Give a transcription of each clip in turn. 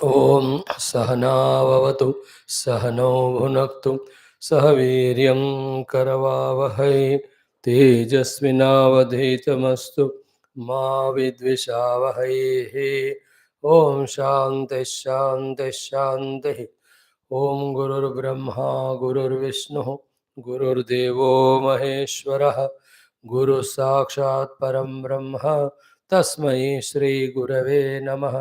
ओम सहनाववतु सहनौ भुनक्तु सह वीर्यं करवावहै तेजस्विनावधीतमस्तु मा विद्विषावहै। ओम शांति शांति शांति। ओम गुरुर्ब्रह्मा गुरुर्विष्णु गुरुर्देवो महेश्वरः गुरु साक्षात् परं ब्रह्म तस्मै श्री गुरवे नमः।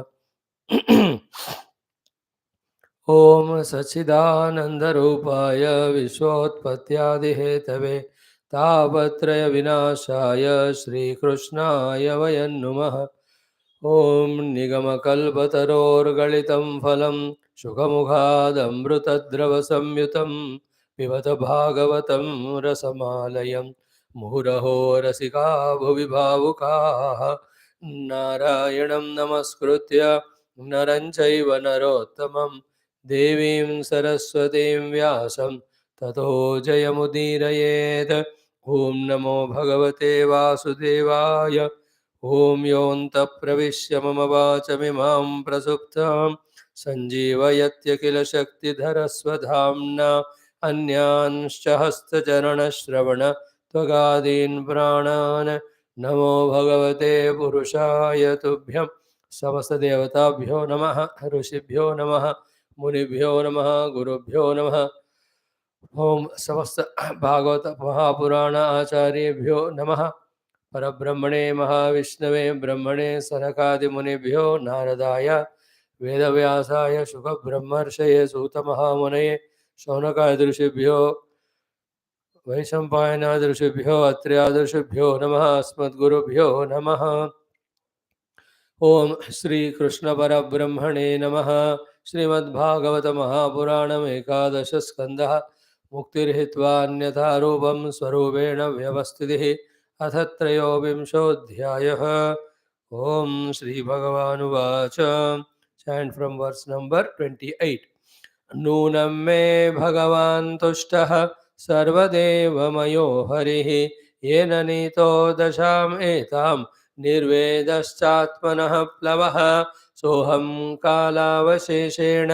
ओम सच्चिदानंदरूपाय विश्वोत्पत्त्यादिहेतवे तापत्रय विनाशाय श्रीकृष्णाय वयं नुमः। ओम निगमकल्पतरोर्गलितं फलं शुकमुखादमृतद्रवसंयुतं पिबत भागवतं रसमालयं मुहुरहो रसिका भुवि भावुकाः नारायणं नमस्कृत्य नरं चैव नरोत्तमं देवीं सरस्वतीं व्यासं ततो जयमुदीरयेत्। ॐ नमो भगवते वासुदेवाय। ॐ योऽन्तः प्रविश्य मम वाचमिमां प्रसुप्तां सञ्जीवयत्य किल शक्तिधरस्वधाम्ना अन्यांश्च हस्तचरणश्रवण त्वगादीन् प्राणान् नमो भगवते पुरुषाय तुभ्यं। समस्तदेवताभ्यो नमः, ऋषिभ्यो नमः, मुनिभ्यो नमः, गुरुभ्यो नमः। ओम समस्त भागवत महापुराण आचार्येभ्यो नमः। परब्रह्मणे महाविष्णवे ब्रह्मणे सनकादिमुनिभ्यो नारदाय वेदव्यासाय शुकब्रह्मर्षये सूतमहामुनये शौनकादृशिभ्यो वैशम्पायनादृशिभ्यो अत्र्यादृशिभ्यो नमः। अस्मद्गुरुभ्यो नमः। ओम श्री कृष्ण परब्रह्मणे नमः। श्रीमद्भागवत महापुराणम् एकादश स्कंदः मुक्तिर्हित्वा रूपं स्वरूपेण व्यवस्थितिः अथ त्रयोविंशोऽध्यायः। ओम श्री भगवानुवाच। Chant from verse number 28। नूनं मे भगवान् तुष्टः सर्वदेवमयो हरिः येन नीतो दशाम् एतां निर्वेदश्चात्मनः प्लवः सोऽहं कालावशेषेण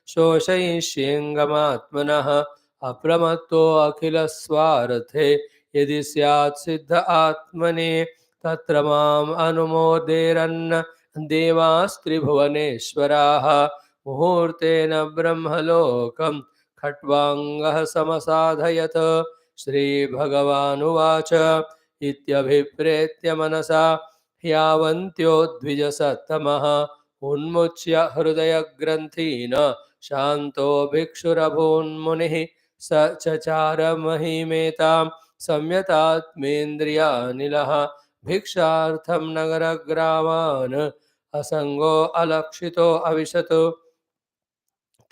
शोषयिष्येऽङ्गमात्मनः अप्रमत्तो अखिलस्वार्थे यदि स्यात् सिद्ध आत्मने तत्र माम् अनुमोदेरन् देवास्त्रिभुवनेश्वराः मुहूर्तेन ब्रह्मलोकं खट्वाङ्गः समसाधयत्। श्रीभगवानुवाच इत्यभिप्रेत्य मनसा ह्यावन्त्यो द्विजसत्तमः उन्मुच्य हृदयग्रन्थीन् शान्तो भिक्षुरभून्मुनिः स चचार महीमेतां संयतात्मेन्द्रियानिलः भिक्षार्थं नगरग्रामान् असंगो अलक्षितो अविशत्।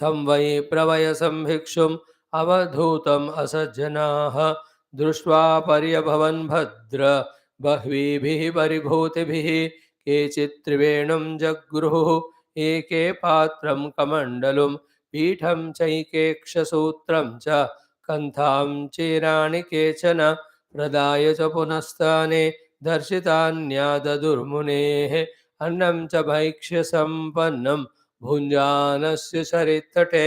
तं वै प्रवयसं भिक्षुम् अवधूतम् असज्जनाः दृष्ट्वा पर्यभवन् भद्र बह्वीभिः परिभूतिभिः केचित् त्रिवेणुं जगृहुः एके पात्रं कमण्डलुं पीठं चैकेक्षसूत्रं च कन्थां चीराणि केचन प्रदाय च पुनस्ताने दर्शितान्याददुर्मुनेः अन्नं च भैक्ष्यसम्पन्नं भुञ्जानस्य सरित्तटे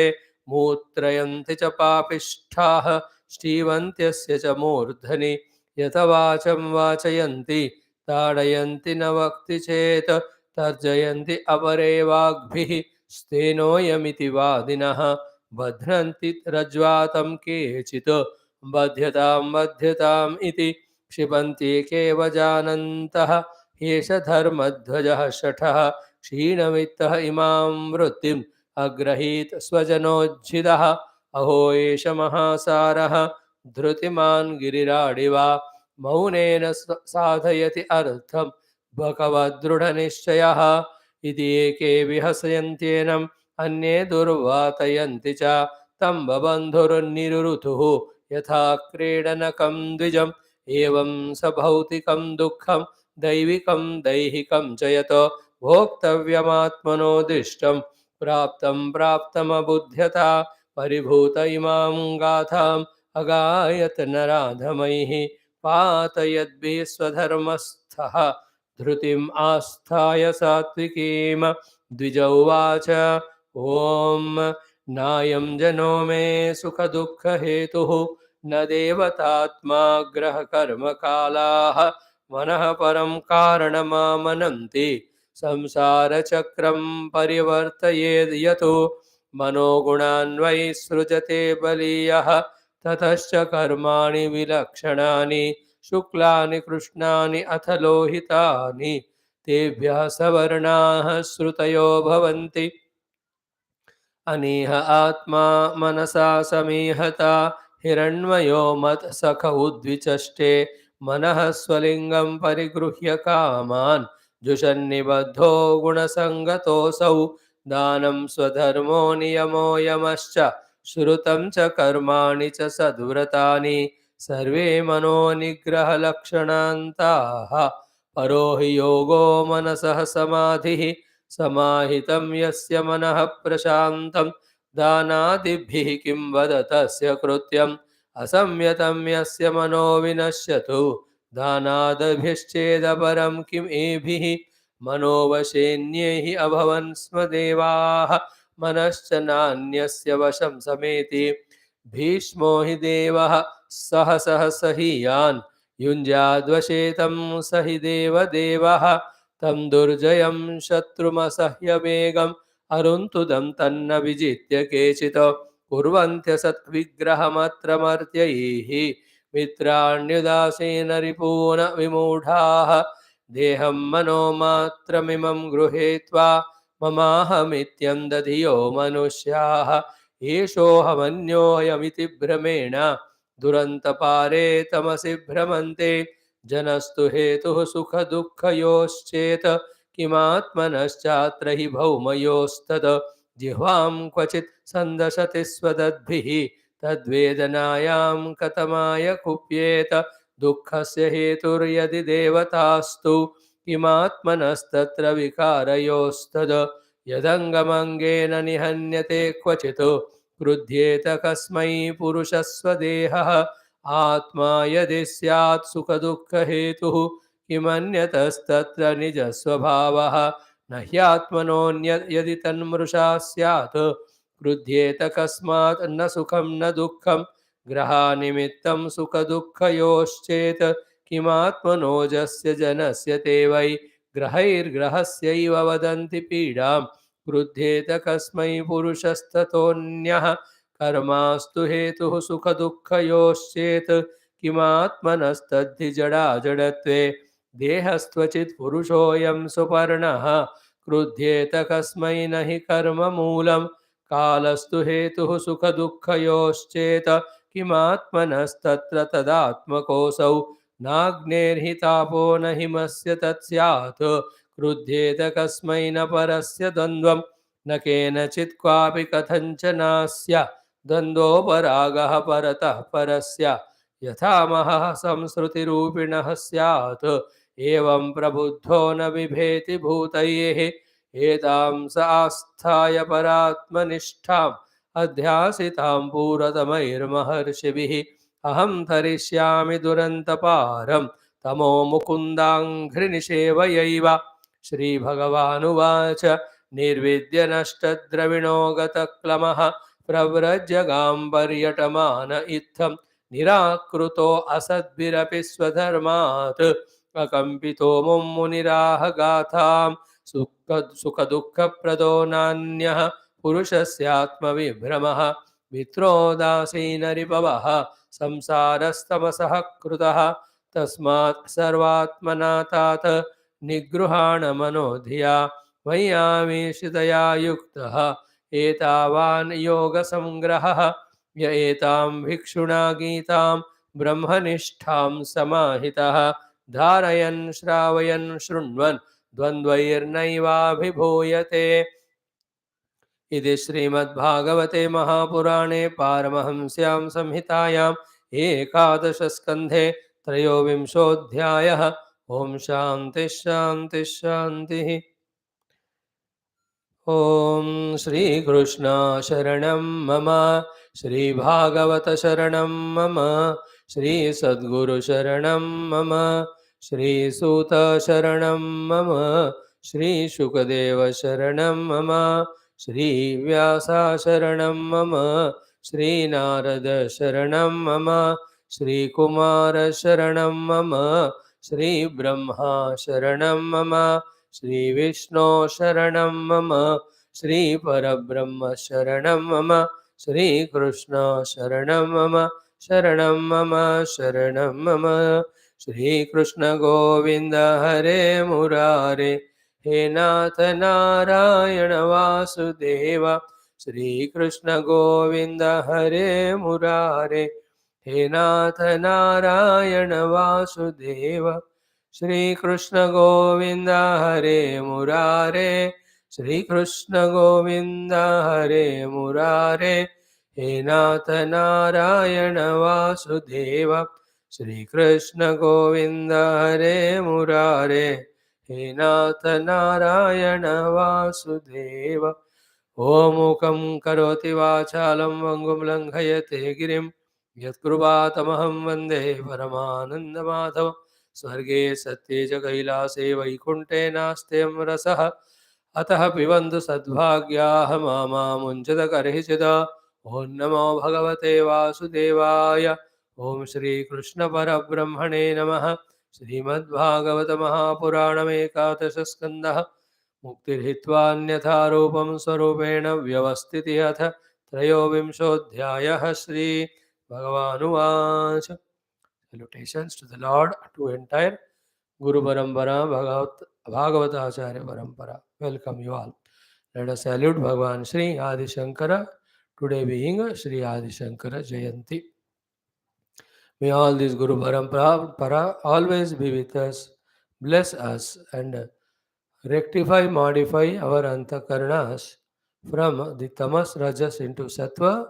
मूत्रयन्ति च पापिष्ठाः श्रीवन्त्यस्य च मूर्धनि यत वाचं वाचयन्ति ताडयन्ति न वक्ति चेत् तर्जयन्ति अपरे वाग्भिः स्तेनोऽयमिति वादिनः बध्नन्ति रज्ज्वातं केचित् बध्यताम् इति क्षिपन्ति केव जानन्तः एष धर्मध्वजः शठः क्षीणमित्तः इमां वृत्तिम् अग्रहीत स्वजनोज्झितः अहो एष महासारः धृतिमान् गिरिराडिवा मौनेन साधयति अर्थं भगवद्दृढनिश्चयः इति एके विहसयन्त्येनम् अन्ये दुर्वातयन्ति च तं बबन्धुर्निरुरुतुः यथा क्रीडनकं द्विजम् एवं स भौतिकं दुःखं दैविकं दैहिकं च यत् भोक्तव्यमात्मनो दिष्टं प्राप्तमबुध्यता परिभूत इमां गाथाम् अगायत नराधमैः पातयद्भिः स्वधर्मस्थः धृतिम् आस्थाय सात्विकीम् द्विज उवाच ॐ नायं जनो मे सुखदुःखहेतुः न देवतात्मा ग्रहकर्मकालाः मनः परं कारणमामनन्ति संसारचक्रं परिवर्तयेद् यतो मनोगुणान्वै सृजते बलीयः ततश्च कर्माणि विलक्षणानि शुक्लानि कृष्णानि अथ लोहितानि तेभ्यः सवर्णाः श्रुतयो भवन्ति अनीह आत्मा मनसा समीहता हिरण्मयो मत्सख उद्विचष्टे मनः स्वलिङ्गं परिगृह्य कामान् जुषन्निबद्धो गुणसङ्गतोऽसौ दानं स्वधर्मो नियमो यमश्च श्रुतं च कर्माणि च सद्व्रतानि सर्वे मनोनिग्रहलक्षणान्ताः परो हि योगो मनसः समाधिः समाहितं यस्य मनः प्रशान्तं दानादिभिः किं वद तस्य कृत्यम् असंयतं यस्य मनो विनश्यतु दानादभिश्चेदपरं किम् एभिः मनोवशेन्ये हि अभवन् स्म देवाः मनश्च नान्यस्य वशं समेति भीष्मो हि देवः सह सहीयान् युञ्जाद्वशेतं स हि देवदेवः तं दुर्जयं शत्रुमसह्यवेगम् अरुन्तुदं तन्न विजित्य केचित् कुर्वन्त्यसद्विग्रहमत्र मर्त्यैः मित्राण्युदासीन रिपून विमूढाः देहं मनोमात्रमिमं गृहीत्वा ममाहमित्यं दधियो मनुष्याः एषोऽहमन्योऽयमिति भ्रमेण दुरन्तपारे तमसि भ्रमन्ते जनस्तु हेतुः सुखदुःखयोश्चेत् किमात्मनश्चात्र हि भौमयोस्तद् जिह्वां क्वचित् सन्दशति स्वदद्भिः तद्वेदनायां कथमाय कुप्येत दुःखस्य हेतुर्यदि देवतास्तु किमात्मनस्तत्र विकारयोस्तद् यदङ्गमङ्गेन निहन्यते क्वचित् क्रुध्येत कस्मै पुरुषस्वदेहः आत्मा यदि स्यात् सुखदुःखहेतुः किमन्यतस्तत्र निजस्वभावः न ह्यात्मनोऽन्यत् यदि तन्मृषा स्यात् क्रुध्येत कस्मात् न सुखं न दुःखं ग्रहानिमित्तं सुखदुःखयोश्चेत् किमात्मनोजस्य जनस्य ते वै ग्रहैर्ग्रहस्यैव वदन्ति पीडां क्रुध्येत कस्मै पुरुषस्ततोऽन्यः कर्मास्तु हेतुः सुखदुःखयोश्चेत् किमात्मनस्तद्धि जडाजडत्वे देहस्त्वचित् पुरुषोऽयं सुपर्णः क्रुध्येत कस्मै न हि कर्ममूलं कालस्तु हेतुः सुखदुःखयोश्चेत् किमात्मनस्तत्र तदात्मकोऽसौ नाग्नेर्हि तापो न हिमस्य तत्स्यात् क्रुध्येत कस्मै न परस्य द्वन्द्वं न केनचित् क्वापि कथञ्चनास्य द्वन्द्वोपरागः परतः परस्य यथा महः संसृतिरूपिणः स्यात् एवं प्रबुद्धो न बिभेति भूतैः एतां स आस्थाय परात्मनिष्ठाम् अध्यासितां पूरतमैर्महर्षिभिः अहं तरिष्यामि दुरन्तपारं तमो मुकुन्दाङ्घ्रिनिषेवयैव श्रीभगवानुवाच निर्विद्य नष्टद्रविणो गतक्लमः प्रव्रजगां पर्यटमान इत्थं निराकृतो असद्भिरपि स्वधर्मात् अकम्पितो मुनिराह गाथां सुखदुःखप्रदो नान्यः पुरुषस्यात्मविभ्रमः मित्रोदासीनरिपवः संसारस्तमसः कृतः तस्मात् सर्वात्मना तात निगृहाण मनोधिया मय्यावेशितया युक्तः एतावान् योगसंग्रहः य एतां भिक्षुणा गीतां ब्रह्मनिष्ठां समाहितः धारयन् श्रावयन् शृण्वन् द्वन्द्वैर्नैवाभिभूयते इति श्रीमद्भागवते महापुराणे पारमहंस्यां संहितायाम् एकादशस्कन्धे त्रयोविंशोऽध्यायः। ओम शांति शांति शांतिः। ओम श्री कृष्ण शरणं मम, श्री भागवत शरणं मम, श्री सद्गुरु शरणं मम, श्री सूत शरणं मम, श्री शुकदेव शरणं मम, Shri Vyasa Sharanam Mama, Shri Narada Sharanam Mama, Shri Kumara Sharanam Mama, Shri Brahma Sharanam Mama, Shri Vishnu Sharanam Mama, Shri Parabrahma Sharanam Mama, Shri Krishna Sharanam Mama, Sharanam Mama, Sharanam Mama, Shri Krishna Govinda Hare Murare, He Nath Narayana Vasudeva, Shri Krishna Govinda Hare Murare, He Nath Narayana Vasudeva, Shri Krishna Govinda Hare Murare, Shri Krishna Govinda Hare Murare, He Nath Narayana Vasudeva, Shri Krishna Govinda Hare Murare, He Nath Narayana Vasudeva. Om Mukam Karoti Vachalam Vangum Langhayate Girim Yatkrupātamaham Vande Paramananda Madhavam Swarge Satye Jagailase Vaikunte Nastem Rasaha Ataha Pivandu Sadbhagyaha Mama Munchada Karhichida. Om Namo Bhagavate Vasudevaya. Om Shri Krishna Parabrahmane Namaha. Srimad Bhagavata Mahapuranam Ekadasha Skandaha मुक्तिर्हित्वान्यथा रूपं स्वरूपेण व्यवस्थिति अथ त्रयोविंशोऽध्यायः Shri भगवानुवाच. Salutations to the Lord, to entire Guru Parampara, Bhagavatacharya Parampara. Welcome you all. Let us salute Bhagavan Sri Adi Shankara, today being Sri Adi Shankara Jayanti. May all these Guru Parampara always be with us, bless us, and rectify, modify our antakarnas from the tamas rajas into sattva,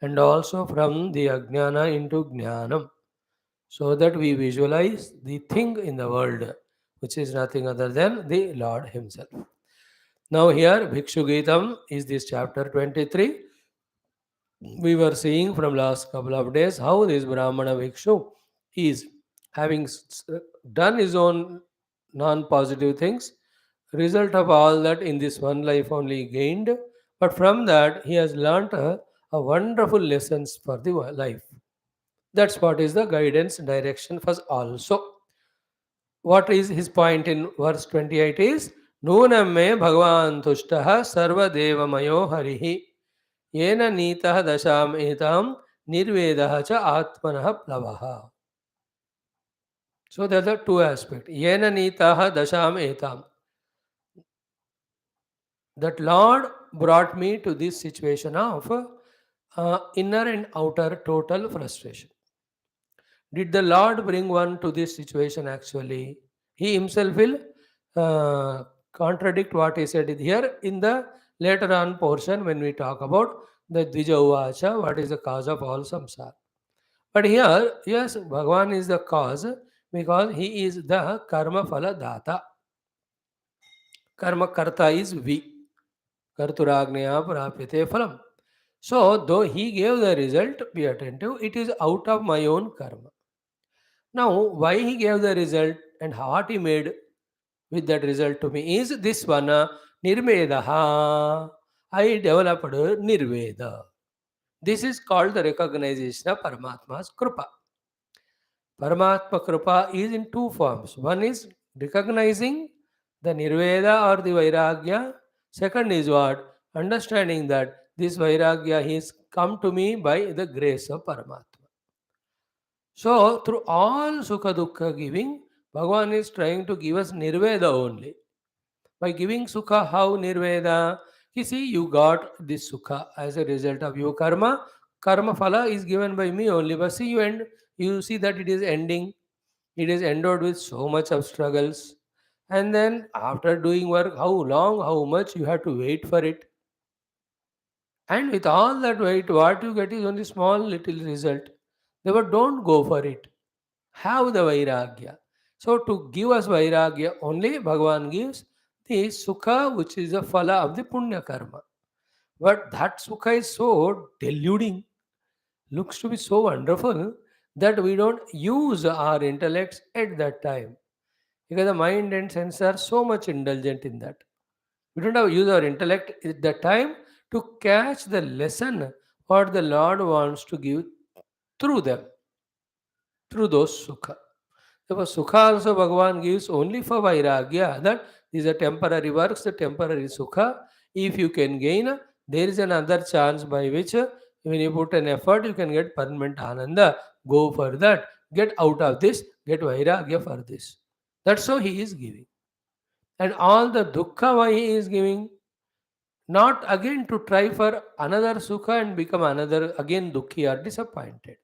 and also from the ajnana into jnanam, so that we visualize the thing in the world, which is nothing other than the Lord Himself. Now here, Bhikshu Gitam is this chapter 23. We were seeing from last couple of days how this Brahmana Bhikshu is having done his own non-positive things, result of all that in this one life only gained, but from that he has learnt a wonderful lessons for the life. That's what is the guidance direction for us also. What is his point in verse 28 is Nunam me Bhagavan Tushtaha Sarva Devamayo Harihi Yena Nitah Dasham Etam Nirvedaha Cha Atmanaha Plavaha. So there are two aspects. Yena Nitah Dasham Etam. That Lord brought me to this situation of inner and outer total frustration. Did the Lord bring one to this situation actually? He himself will contradict what he said here in the later on portion when we talk about the Dvija Uvacha, what is the cause of all samsara. But here, yes, Bhagavan is the cause because he is the karma phala data. Karma karta is we. Karturagneya prapyate phalam. So, though he gave the result, be attentive, it is out of my own karma. Now, why he gave the result and what he made with that result to me is this one, Nirvedaha. I developed Nirveda. This is called the recognition of Paramatma's Krupa. Paramatma Krupa is in two forms. One is recognizing the Nirveda or the Vairagya. Second is what? Understanding that this Vairagya is come to me by the grace of Paramatma. So, through all Sukha Dukkha giving, Bhagavan is trying to give us Nirveda only. By giving Sukha, how Nirveda? You see, you got this Sukha as a result of your karma. Karma phala is given by me only. But see, you see that it is ending. It is endowed with so much of struggles. And then after doing work, how long, how much you have to wait for it. And with all that wait, what you get is only small little result. Therefore, don't go for it. Have the Vairagya. So to give us Vairagya, only Bhagavan gives the Sukha, which is the phala of the Punya karma. But that Sukha is so deluding, looks to be so wonderful, that we don't use our intellects at that time. Because the mind and sense are so much indulgent in that. We don't have to use our intellect at that time to catch the lesson what the Lord wants to give through them, through those sukha. Therefore, sukha also Bhagavan gives only for vairagya, that these are temporary works, the temporary sukha. If you can gain, there is another chance by which when you put an effort, you can get permanent ananda. Go for that. Get out of this. Get vairagya for this. That's how he is giving. And all the dukkha why he is giving, not again to try for another sukha and become another again dukhi or disappointed.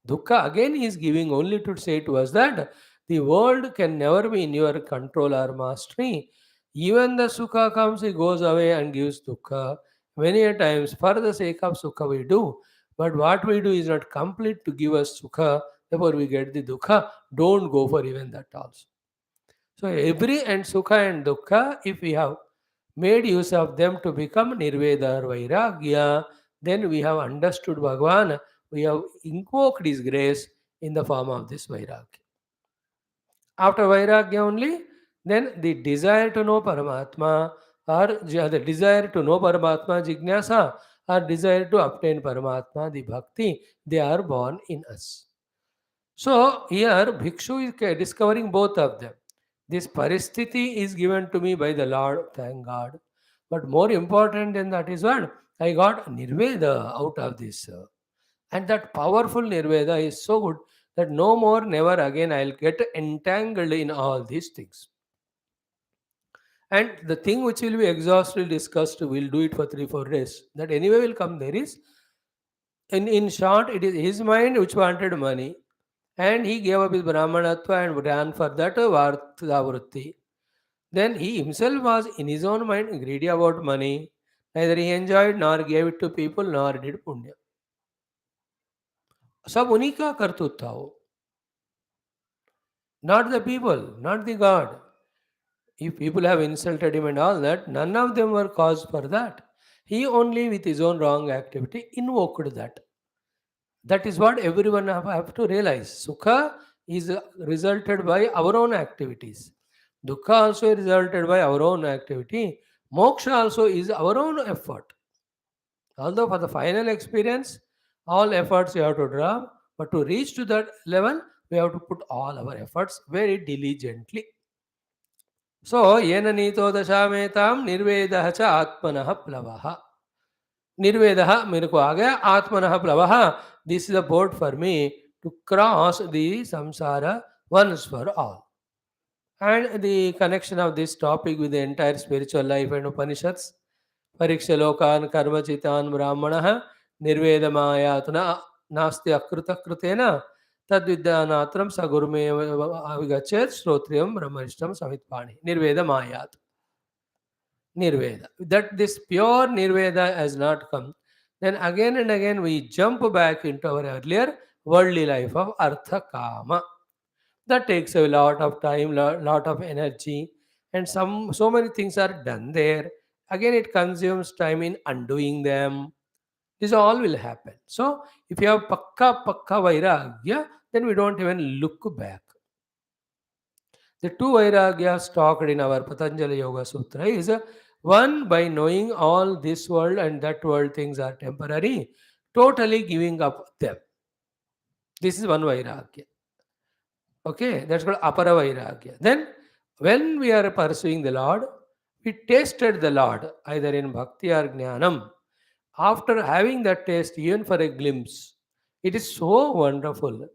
Dukkha again is giving only to say to us that the world can never be in your control or mastery. Even the sukha comes, it goes away and gives dukkha. Many a times, for the sake of sukha, we do. But what we do is not complete to give us sukha, therefore we get the dukkha. Don't go for even that also. So, every and sukha and dukkha, if we have made use of them to become nirveda or vairagya, then we have understood Bhagavan, we have invoked his grace in the form of this vairagya. After vairagya only, then the desire to know Paramatma or the desire to know Paramatma jignasa or desire to obtain Paramatma, the bhakti, they are born in us. So here Bhikshu is discovering both of them. This paristhiti is given to me by the Lord, thank God. But more important than that is what? I got Nirveda out of this. And that powerful Nirveda is so good that no more, never again I'll get entangled in all these things. And the thing which will be exhaustively discussed, we'll do it for 3-4 days. That anyway will come. There is, in short, it is his mind which wanted money. And he gave up his Brahmanatva and ran for that Vartavrutti. Then he himself was in his own mind greedy about money. Neither he enjoyed nor gave it to people nor did punya. सब उन्हीं का करतूत था वो, not the people, not the God. If people have insulted him and all that, none of them were cause for that. He only with his own wrong activity invoked that. That is what everyone have to realize. Sukha is resulted by our own activities. Dukkha also resulted by our own activity. Moksha also is our own effort. Although for the final experience, all efforts we have to drop, but to reach to that level, we have to put all our efforts very diligently. So, yena nito dashametam nirvedah cha atmanah plavaha. Nirvedah मेरे को आ गया, आत्मनः प्लवः. This is a boat for me to cross the samsara once for all. And the connection of this topic with the entire spiritual life and Upanishads. Pariksha lokan karmachitan brahmanah nirvedamaya nasti akruta krutena tadvidyanatram sagurume avigachet srotriyam brahmanishtam samitpani. Nirvedamayat. Nirveda. That this pure Nirveda has not come, then again and again we jump back into our earlier worldly life of Artha Kama. That takes a lot of time, lot of energy, and so many things are done there. Again, it consumes time in undoing them. This all will happen. So, if you have pakka vairagya, then we don't even look back. The two vairagyas talked in our Patanjali Yoga Sutra is one, by knowing all this world and that world things are temporary, totally giving up them. This is one vairagya. Okay, that's called apara vairagya. Then, when we are pursuing the Lord, we tasted the Lord either in bhakti or jnanam. After having that taste, even for a glimpse, it is so wonderful.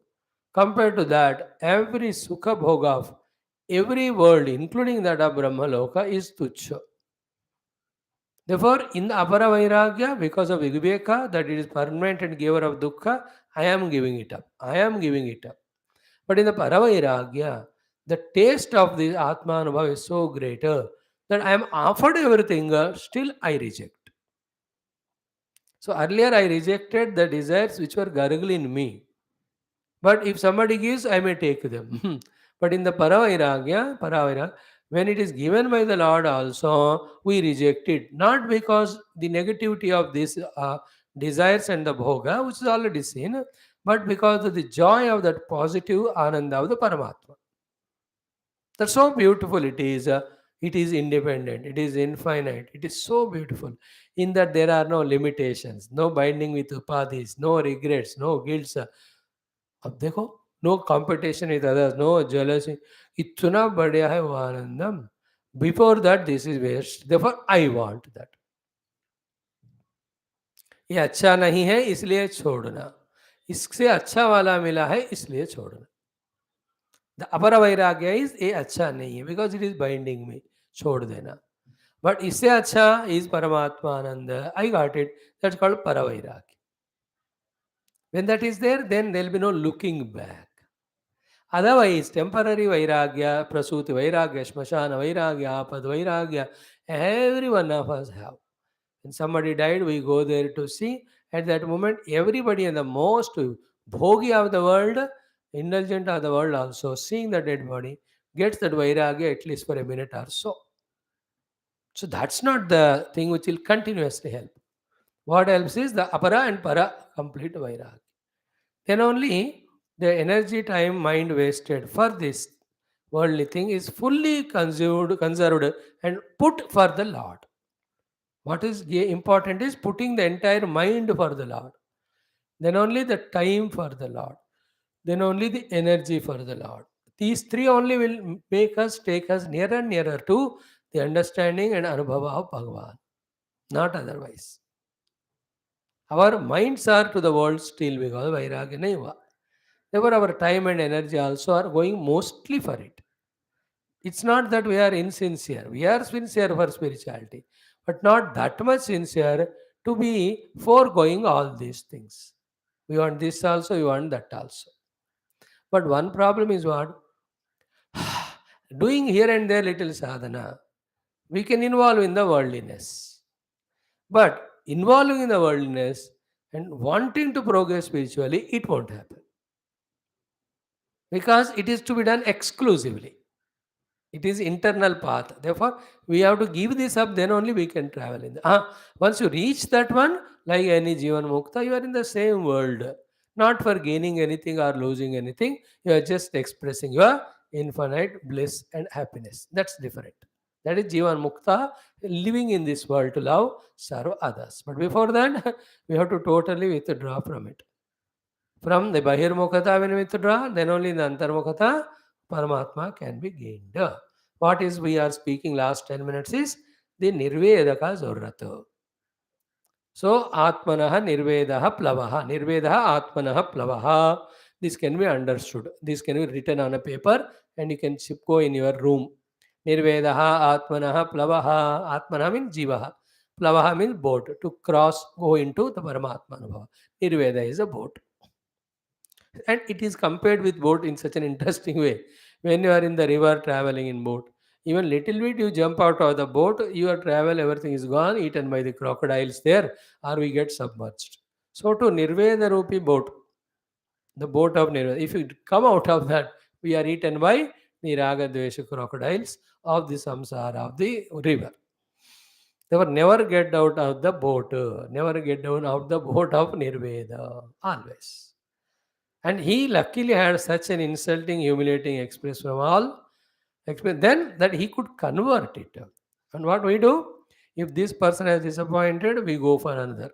Compared to that, every sukha bhoga of every world, including that of Brahmaloka, is tuchha. Therefore, in the apara vairagya, because of viveka, that it is permanent and giver of dukkha, I am giving it up. I am giving it up. But in the paravairagya, the taste of the Atma Anubhav is so greater that I am offered everything, still I reject. So earlier I rejected the desires which were gurgling in me. But if somebody gives, I may take them. But in the paravairagya, when it is given by the Lord also, we reject it. Not because the negativity of these desires and the bhoga, which is already seen, but because of the joy of that positive ananda of the Paramatma. That's so beautiful it is. It is independent, it is infinite, it is so beautiful. In that there are no limitations, no binding with upadhis, no regrets, no guilts. अब देखो, no competition with others, no jealousy. इतना बढ़िया है वो आनंदम. Before that this is waste, therefore I want that. ये अच्छा नहीं है इसलिए छोड़ना, इससे अच्छा वाला मिला है इसलिए छोड़ना. द अपर वैराग्य इज ये अच्छा नहीं है because it is binding me, छोड़ देना. बट इससे अच्छा इज परमात्मा आनंद, I got it, that's called पर वैराग्य. When that is there then there will be no looking back. Otherwise, temporary vairagya, prasuti vairagya, smashana vairagya, apad vairagya, every one of us have. When somebody died, we go there to see. At that moment, everybody in the most bhogi of the world, indulgent of the world also, seeing the dead body, gets that vairagya at least for a minute or so. So that's not the thing which will continuously help. What helps is the apara and para complete vairagya. Then only the energy, time, mind wasted for this worldly thing is fully conserved and put for the Lord. What is important is putting the entire mind for the Lord. Then only the time for the Lord. Then only the energy for the Lord. These three only will make us, take us nearer and nearer to the understanding and anubhava of Bhagavan. Not otherwise. Our minds are to the world still because vairagya nahi hua. Therefore, our time and energy also are going mostly for it. It's not that we are insincere. We are sincere for spirituality, but not that much sincere to be foregoing all these things. We want this also, we want that also. But one problem is what? Doing here and there little sadhana, we can involve in the worldliness. But involving in the worldliness and wanting to progress spiritually, it won't happen. Because it is to be done exclusively. It is internal path. Therefore, we have to give this up, then only we can travel in once you reach that one, like any Jivan Mukta, you are in the same world. Not for gaining anything or losing anything. You are just expressing your infinite bliss and happiness. That's different. That is Jivan Mukta, living in this world to love, serve others. But before that, we have to totally withdraw from it. From the Bahirmukhata, when we withdraw, then only in the Antarmukhata, Paramatma can be gained. What is we are speaking last 10 minutes is the Nirvedaka Zorrata. So, Atmanaha Nirvedaha Plavaha. Nirvedaha Atmanaha Plavaha. This can be understood. This can be written on a paper and you can go in your room. Nirvedaha Atmanaha Plavaha. Atmanaha means Jivaha. Plavaha means boat. To cross, go into the Paramatma Anubhava. Nirveda is a boat. And it is compared with boat in such an interesting way. When you are in the river traveling in boat, even little bit you jump out of the boat, your travel, everything is gone, eaten by the crocodiles there, or we get submerged. So to Nirveda Rupi boat, the boat of Nirveda, if you come out of that, we are eaten by the Raga Dvesha crocodiles of the samsara of the river. Therefore, never get out of the boat, never get down out the boat of Nirveda, always. And he luckily had such an insulting, humiliating express from all, then that he could convert it. And what we do? If this person is disappointed, we go for another.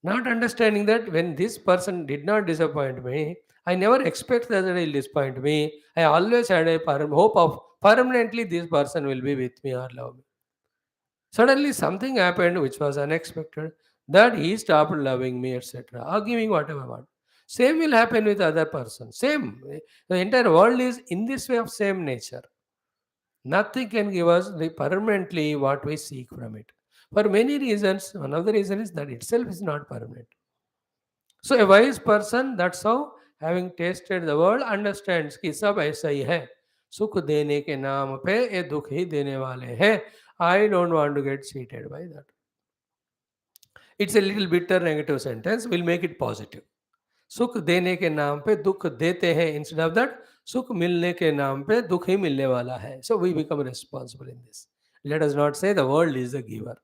Not understanding that when this person did not disappoint me, I never expect that he will disappoint me. I always had a hope of permanently this person will be with me or love me. Suddenly something happened which was unexpected, that he stopped loving me, etc., or giving whatever I want. Same will happen with other person. Same. The entire world is in this way of same nature. Nothing can give us permanently what we seek from it. For many reasons, one of the reasons is that itself is not permanent. So a wise person, that's how, having tasted the world, understands कि सब ऐसा ही है. सुख देने के नाम पे ये दुख ही देने वाले हैं. I don't want to get cheated by that. It's a little bitter negative sentence. We'll make it positive. सुख देने के नाम पे दुख देते हैं. Instead of that, सुख मिलने के नाम पे दुख ही मिलने वाला है. So we become responsible in this. Let us not say the world is the giver.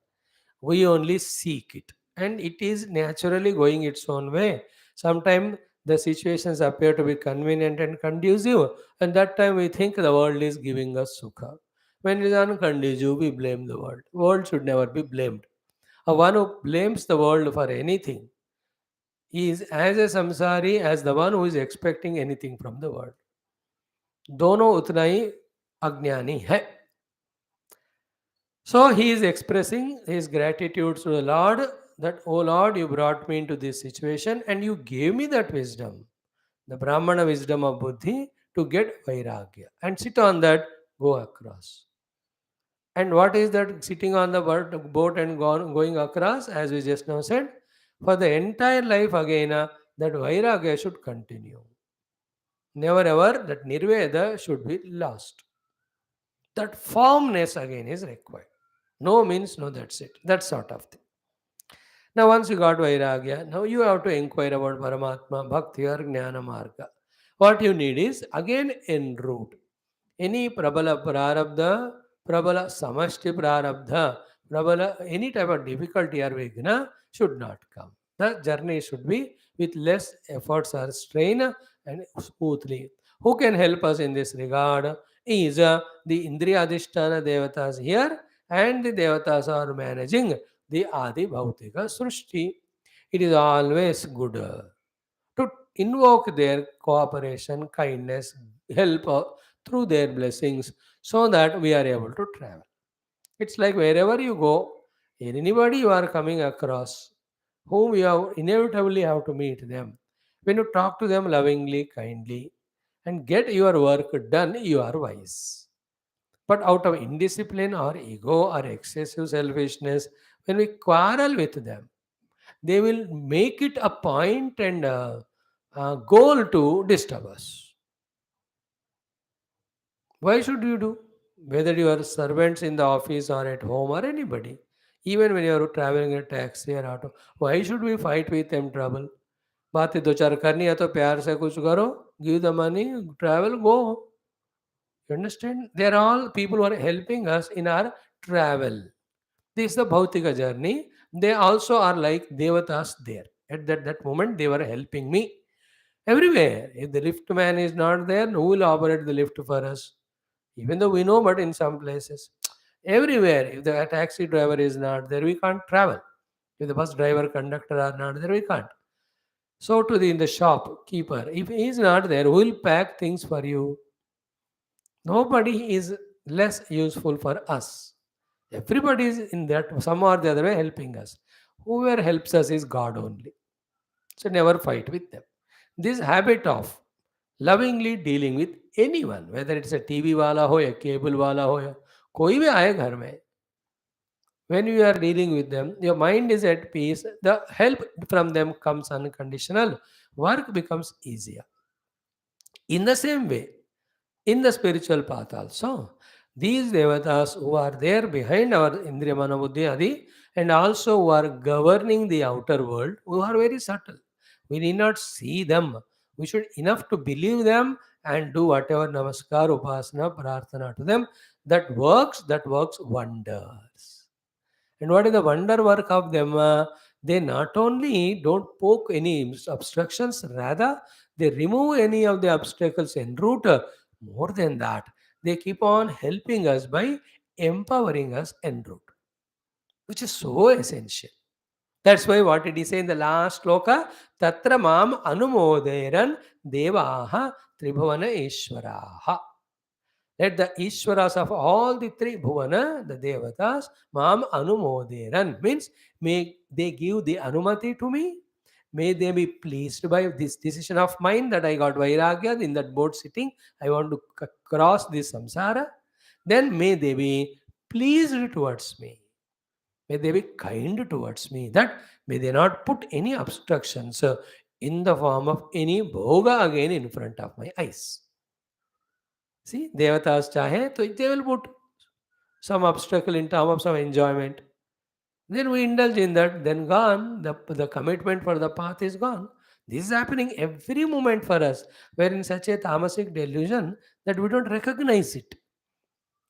We only seek it. And it is naturally going its own way. Sometimes the situations appear to be convenient and conducive. And that time we think the world is giving us sukha. When it is unconducive, we blame the world. World should never be blamed. A one who blames the world for anything is as a samsari as the one who is expecting anything from the world. दोनों उतना ही अज्ञानी है. So he is expressing his gratitude to the Lord that, oh Lord, you brought me into this situation and you gave me that wisdom, the Brahmana wisdom of Buddhi, to get Vairagya and sit on that, go across. And what is that sitting on the boat and going across, as we just now said? For the entire life again, that Vairagya should continue. Never ever that Nirveda should be lost. That firmness again is required. No means no, that's it. That sort of thing. Now, once you got Vairagya, now you have to inquire about Paramatma, Bhakti or Jnana Marga. What you need is again en route. Any Prabala Prarabdha, Prabala Samashti Prarabdha, Prabala, any type of difficulty or Vigna should not come. The journey should be with less efforts or strain and smoothly. Who can help us in this regard is the Indriya Adhisthana Devatas here, and the Devatas are managing the Adi Bhautika Srushti. It is always good to invoke their cooperation, kindness, help through their blessings so that we are able to travel. It's like wherever you go, anybody you are coming across, whom you have inevitably have to meet them. When you talk to them lovingly, kindly, and get your work done, you are wise. But out of indiscipline or ego or excessive selfishness, when we quarrel with them, they will make it a point and a goal to disturb us. Why should you do? Whether you are servants in the office or at home or anybody, even when you are traveling in a taxi or auto, why should we fight with them trouble? बातें दो चार करनी है तो प्यार से कुछ करो, give the money, travel, go. You understand? They are all people who are helping us in our travel. This is the Bhautika journey. They also are like Devatas there. At that moment, they were helping me. Everywhere. If the lift man is not there, who will operate the lift for us? Even though we know, but in some places. Everywhere. If the taxi driver is not there, we can't travel. If the bus driver, conductor are not there, we can't. So to the in the shopkeeper, if he is not there, who will pack things for you? Nobody is less useful for us. Everybody is in that some or the other way helping us. Whoever helps us is God only. So never fight with them. This habit of lovingly dealing with anyone, whether it's a TV wala ho ya cable wala ho ya koi bhi aaye ghar mein, when you are dealing with them, your mind is at peace. The help from them comes unconditional. Work becomes easier. In the same way, in the spiritual path also, these devatas who are there behind our Indriya Mana Buddhi Adi and also who are governing the outer world, who are very subtle. We need not see them. We should enough to believe them and do whatever namaskar, upasana, prarthana to them. That works wonders. And what is the wonder work of them? They not only don't poke any obstructions, rather they remove any of the obstacles en route. More than that, they keep on helping us by empowering us en route, which is so essential. That's why what did he say in the last sloka? Tatra mam anumoderan devaha tribhavana ishvaraha. Let the Ishwaras of all the three Bhuvana, the Devatas, Mam Anumoderan, means may they give the Anumati to me. May they be pleased by this decision of mine that I got Vairagya in that boat sitting. I want to cross this samsara. Then may they be pleased towards me. May they be kind towards me. That may they not put any obstructions in the form of any bhoga again in front of my eyes. See, Devatas chahe, so they will put some obstacle in terms of some enjoyment. Then we indulge in that, then gone, the commitment for the path is gone. This is happening every moment for us. We're in such a tamasic delusion that we don't recognize it.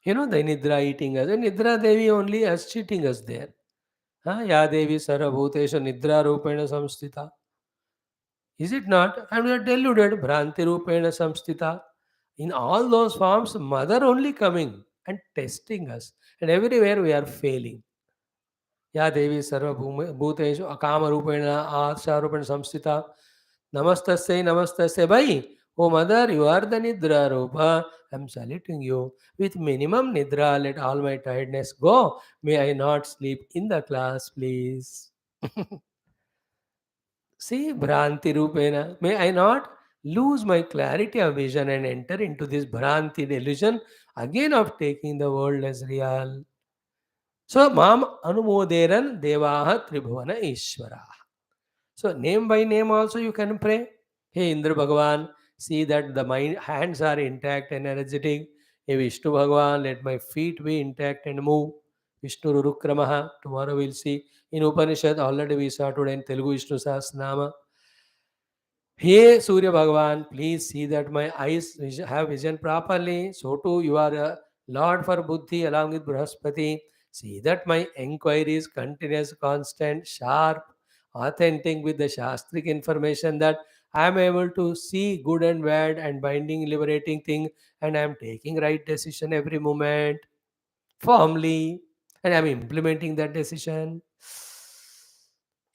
You know, the Nidra eating us. And Nidra Devi only as cheating us there. Ya Devi Sarabhutesha Nidra Rupena Samstita. Is it not? And we are deluded. Bhranti Rupena Samstita. In all those forms, mother only coming and testing us. And everywhere we are failing. Ya Devi Sarva Bhuteshu Akama Rupena Asha Rupena Samstita Namastasya Bhai. Oh Mother, you are the Nidra Rupa. I am saluting you. With minimum Nidra, let all my tiredness go. May I not sleep in the class, please. See, Bhranti Rupena. May I not lose my clarity of vision and enter into this Bhranti delusion again of taking the world as real. So, Mam Anumoderan Devaha Tribhuvana Ishvara. So, name by name also you can pray. Hey Indra Bhagavan, see that the mind, hands are intact and energetic. Hey Vishnu Bhagavan, let my feet be intact and move. Vishnu Rurukramaha. Tomorrow we'll see. In Upanishad, already we saw today in Telugu Vishnu Sahasranama. Hey Surya Bhagavan, please see that my eyes have vision properly. So too you are a Lord for Buddhi along with Brahaspati. See that my inquiry is continuous, constant, sharp, authentic with the Shastric information that I am able to see good and bad and binding, liberating thing, and I am taking right decision every moment firmly, and I am implementing that decision.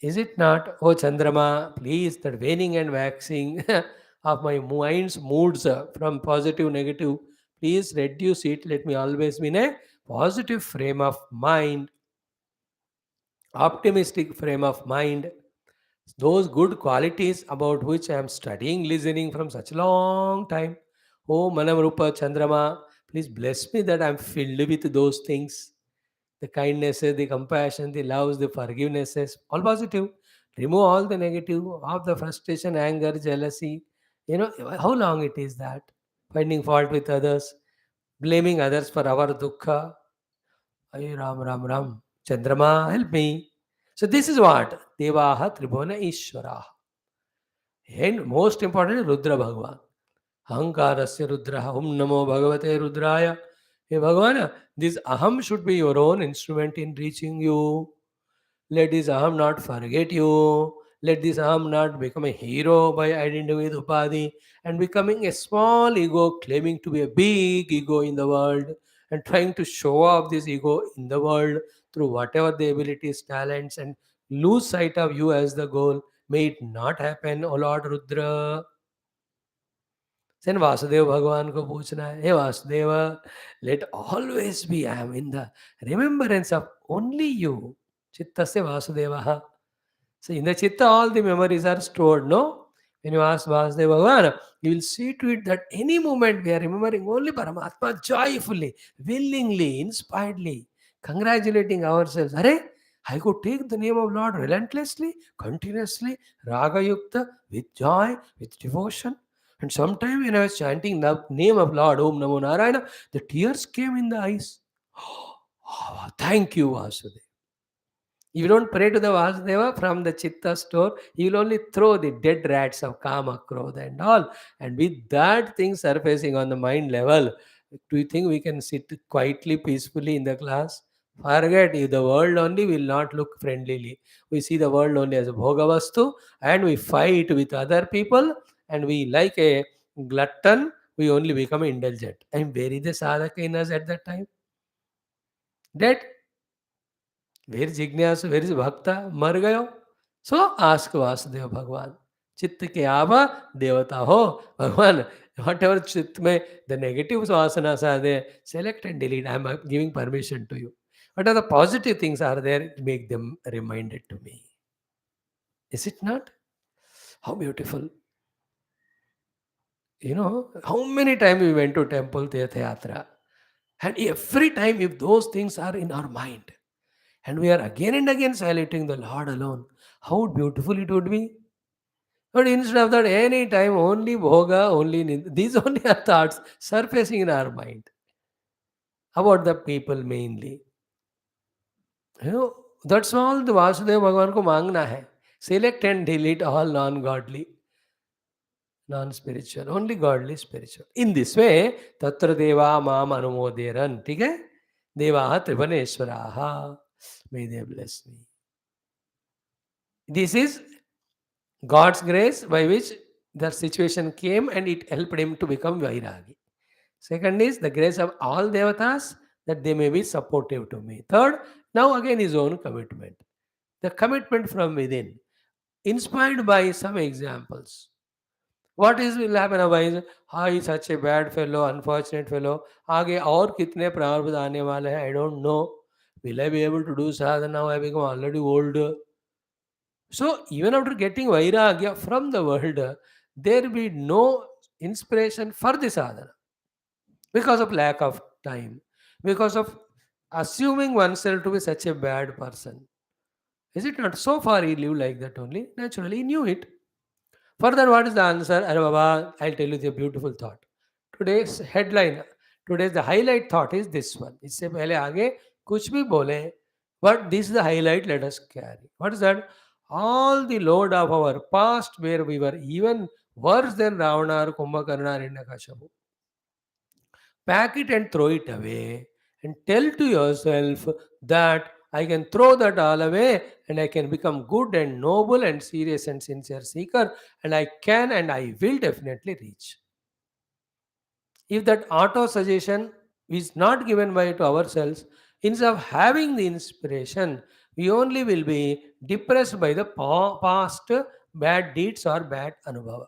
Is it not, oh Chandrama, please, that waning and waxing of my mind's moods from positive, negative, please reduce it. Let me always be in a positive frame of mind, optimistic frame of mind. Those good qualities about which I am studying, listening from such a long time. Oh Manam Rupa Chandrama, please bless me that I am filled with those things, the kindnesses, the compassion, the loves, the forgivenesses, all positive. Remove all the negative, of the frustration, anger, jealousy. You know, how long it is that? Finding fault with others, blaming others for our dukkha. Ay Ram, Ram, Ram. Chandrama, help me. So this is what? Devaha Tribhuna Ishvara. And most importantly, Rudra Bhagavan. Ahankarasya Rudraha. Om Namo Bhagavate Rudraya. Hey Bhagavan, this Aham should be your own instrument in reaching you. Let this Aham not forget you. Let this Aham not become a hero by identifying with Upadhi and becoming a small ego, claiming to be a big ego in the world and trying to show off this ego in the world through whatever the abilities, talents, and lose sight of you as the goal. May it not happen, O Lord Rudra. Then Vasudeva Bhagavan ko पूछना है, हे Vasudeva, let always be I am in the remembrance of only you. Chittasya Vasudevaha. So in the Chitta, all the memories are stored, no? When you ask Vasudeva Bhagavan, you will see to it that any moment we are remembering only Paramatma joyfully, willingly, inspiredly, congratulating ourselves. Are I could take the name of Lord relentlessly, continuously, Raga Yukta, with joy, with devotion. And sometime when I was chanting the name of Lord, Om Namo Narayana, the tears came in the eyes. Oh, thank you, Vasudeva. You don't pray to the Vasudeva from the Chitta store. You will only throw the dead rats of Kama, Krodha and all. And with that thing surfacing on the mind level, do you think we can sit quietly, peacefully in the class? Forget, if the world only will not look friendlily. We see the world only as a bhogavastu and we fight with other people and we like a glutton, we only become indulgent. And where is the sadhaka in us at that time? Dead. Where is जिज्ञासु, where is भक्ता, मर गयो. So ask Vasudev भगवान, चित्त के आवा देवता हो भगवान. Whatever चित्त में the negative vasanas are there, select and delete. I am giving permission to you. What are the positive things are there? Make them reminded to me. Is it not? How beautiful. You know, how many times we went to temple, Tirtha Yatra. And every time if those things are in our mind, and we are again and again saluting the Lord alone, how beautiful it would be. But instead of that, any time only bhoga, only these only are thoughts surfacing in our mind about the people mainly. You know, that's all the Vasudeva Bhagavan ko mangna hai. Select and delete all non-godly, non-spiritual, only godly, spiritual. In this way, tatra deva mam anumoderan. ठीक है? Devaha trivaneshwaraha. May they bless me. This is God's grace by which the situation came and it helped him to become Vairagi. Second is the grace of all devatas that they may be supportive to me. Third, now again his own commitment. The commitment from within, inspired by some examples. What is will happen otherwise? हाँ he such a bad fellow, unfortunate fellow. आगे और कितने प्रारब्ध आने वाले हैं? I don't know. Will I be able to do sadhana now? I become already old. So even after getting vairagya from the world, there will be no inspiration for the sadhana because of lack of time, because of assuming oneself to be such a bad person. Is it not? So far he lived like that only. Naturally, he knew it. Further, what is the answer? Arre Baba, I'll tell you the beautiful thought. Today's headline, today's the highlight thought is this one. इससे पहले आगे कुछ भी बोले, but this is the highlight. Let us carry. What is that? All the load of our past, where we were even worse than Ravana or Kumbhakarna or Hiranyakashipu, pack it and throw it away, and tell to yourself that I can throw that all away and I can become good and noble and serious and sincere seeker, and I can and I will definitely reach. If that auto suggestion is not given by to ourselves, instead of having the inspiration, we only will be depressed by the past bad deeds or bad anubhava.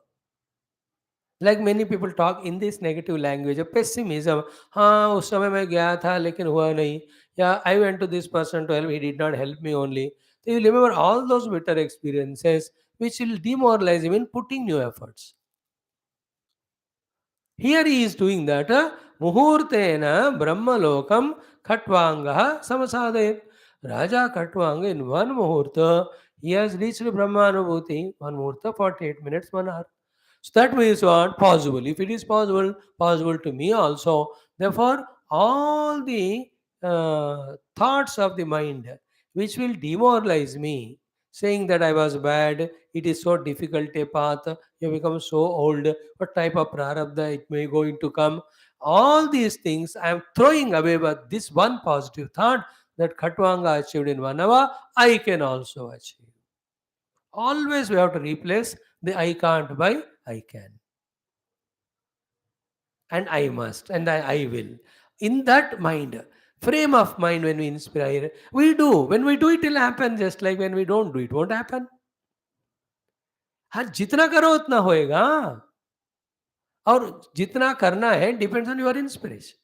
Like many people talk in this negative language of pessimism. हाँ उस समय मैं गया था लेकिन हुआ नहीं, या I went to this person to help, he did not help me only. So you remember all those bitter experiences which will demoralize him in putting new efforts. Here he is doing that. Muhurtena Brahmalokam Khatvangaha Samasadayat. Raja Khatwanga in one Muhurta, he has reached Brahmanubhuti, one Muhurta, 48 minutes, 1 hour. So that means what? Possible. If it is possible, possible to me also. Therefore, all the thoughts of the mind which will demoralize me, saying that I was bad, it is so difficult a path, you become so old, what type of prarabdha it may going to come. All these things I am throwing away, but this one positive thought that Khatwanga achieved in 1 hour, I can also achieve. Always we have to replace the I can't by I can. And I must, and I will. In that mind, frame of mind, when we inspire, we do. When we do, it will happen. Just like when we don't do, it won't happen. हाँ जितना करो उतना होएगा, और जितना करना है depends on your inspiration.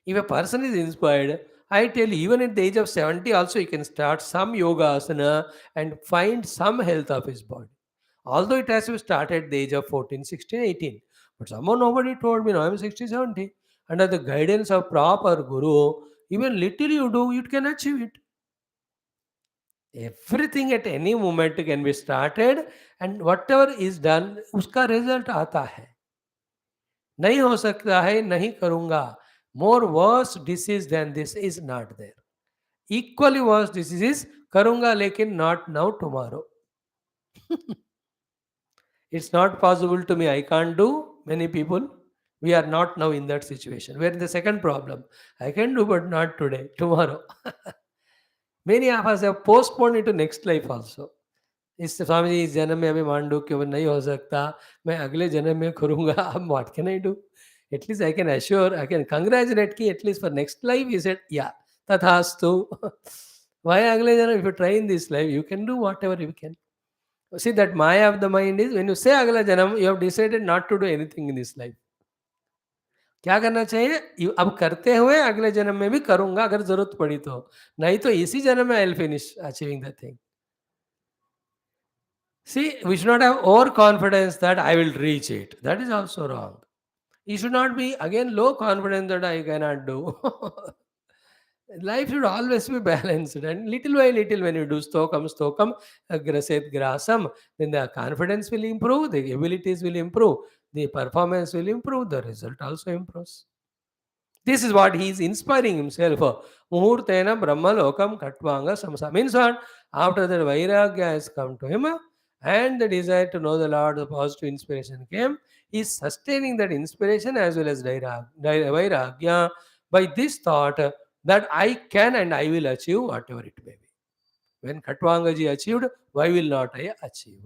If a person is inspired, I tell you, even at the age of 70 also he can start some yoga asana and find some health of his body. Although it has to start at the age of 14, 16, 18. But somehow nobody told me, no, I'm 60, 70. Under the guidance of proper guru, even little you do, you can achieve it. Everything at any moment can be started, and whatever is done, उसका result आता है. नहीं हो सकता है, नहीं करूँगा. More worse disease than this is not there. Equally worse disease is करूँगा लेकिन not now, tomorrow. It's not possible to me, I can't do. Many people, we are not now in that situation. We are in the second problem. I can do but not today, tomorrow. Many of us have postponed into next life also. इस स्वामी जी इस जन्म में अभी मांडू कि नहीं हो सकता, मैं अगले जन्म में करूँगा. अब what can I do? At least I can assure, I can congratulate कि at least for next life he said, yeah, tathastu. Why अगले जन्म? If you try in this life, you can do whatever you can. See, that Maya of the mind is when you say अगला जन्म, you have decided not to do anything in this life. क्या करना चाहिए? अब करते हुए अगले जन्म में भी करूंगा अगर जरूरत पड़ी तो, नहीं तो इसी जन्म में I'll finish achieving the thing. See, we should not have overconfidence that I will reach it. That is also wrong. You should not be again low confidence that I cannot do. Life should always be balanced, and little by little, when you do stokam, graset grasam, then the confidence will improve, the abilities will improve, the performance will improve, the result also improves. This is what he is inspiring himself. Muhurtena Brahmalokam Katvanga Samsa. Means what? After that Vairagya has come to him and the desire to know the Lord, the positive inspiration came, he is sustaining that inspiration as well as Vairagya by this thought that I can and I will achieve whatever it may be. When Khatwangaji achieved, why will not I achieve?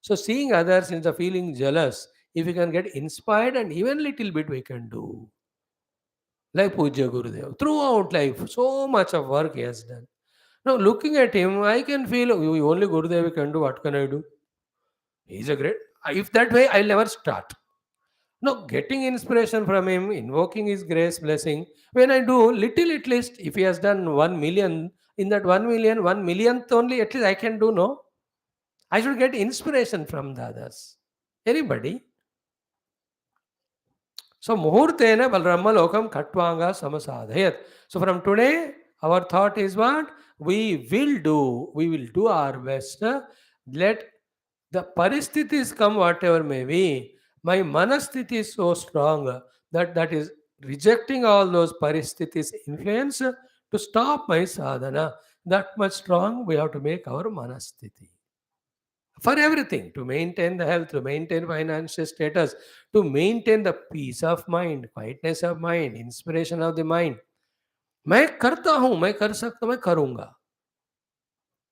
So seeing others instead of feeling jealous, if we can get inspired and even little bit we can do. like Pujya Gurudev. Throughout life, so much of work he has done. Now, looking at him, I can feel only Gurudev can do. What can I do? He's a great. If that way, I'll never start. No, getting inspiration from him, invoking his grace, blessing. When I do little, at least, if he has done 1 million, in that 1 million, 1 millionth only, at least I can do. No, I should get inspiration from the others. Anybody? So muhurtena balramma lokam katvanga samasadhayat. So from today, our thought is what? We will do our best. Let the paristhithis come whatever may be. My manasthiti is so strong that is rejecting all those paristhithis influence to stop my sadhana. That much strong we have to make our manasthiti for everything, to maintain the health, to maintain financial status, to maintain the peace of mind, quietness of mind, inspiration of the mind. मैं करता हूं, मैं कर सकता हूं, मैं करूंगा.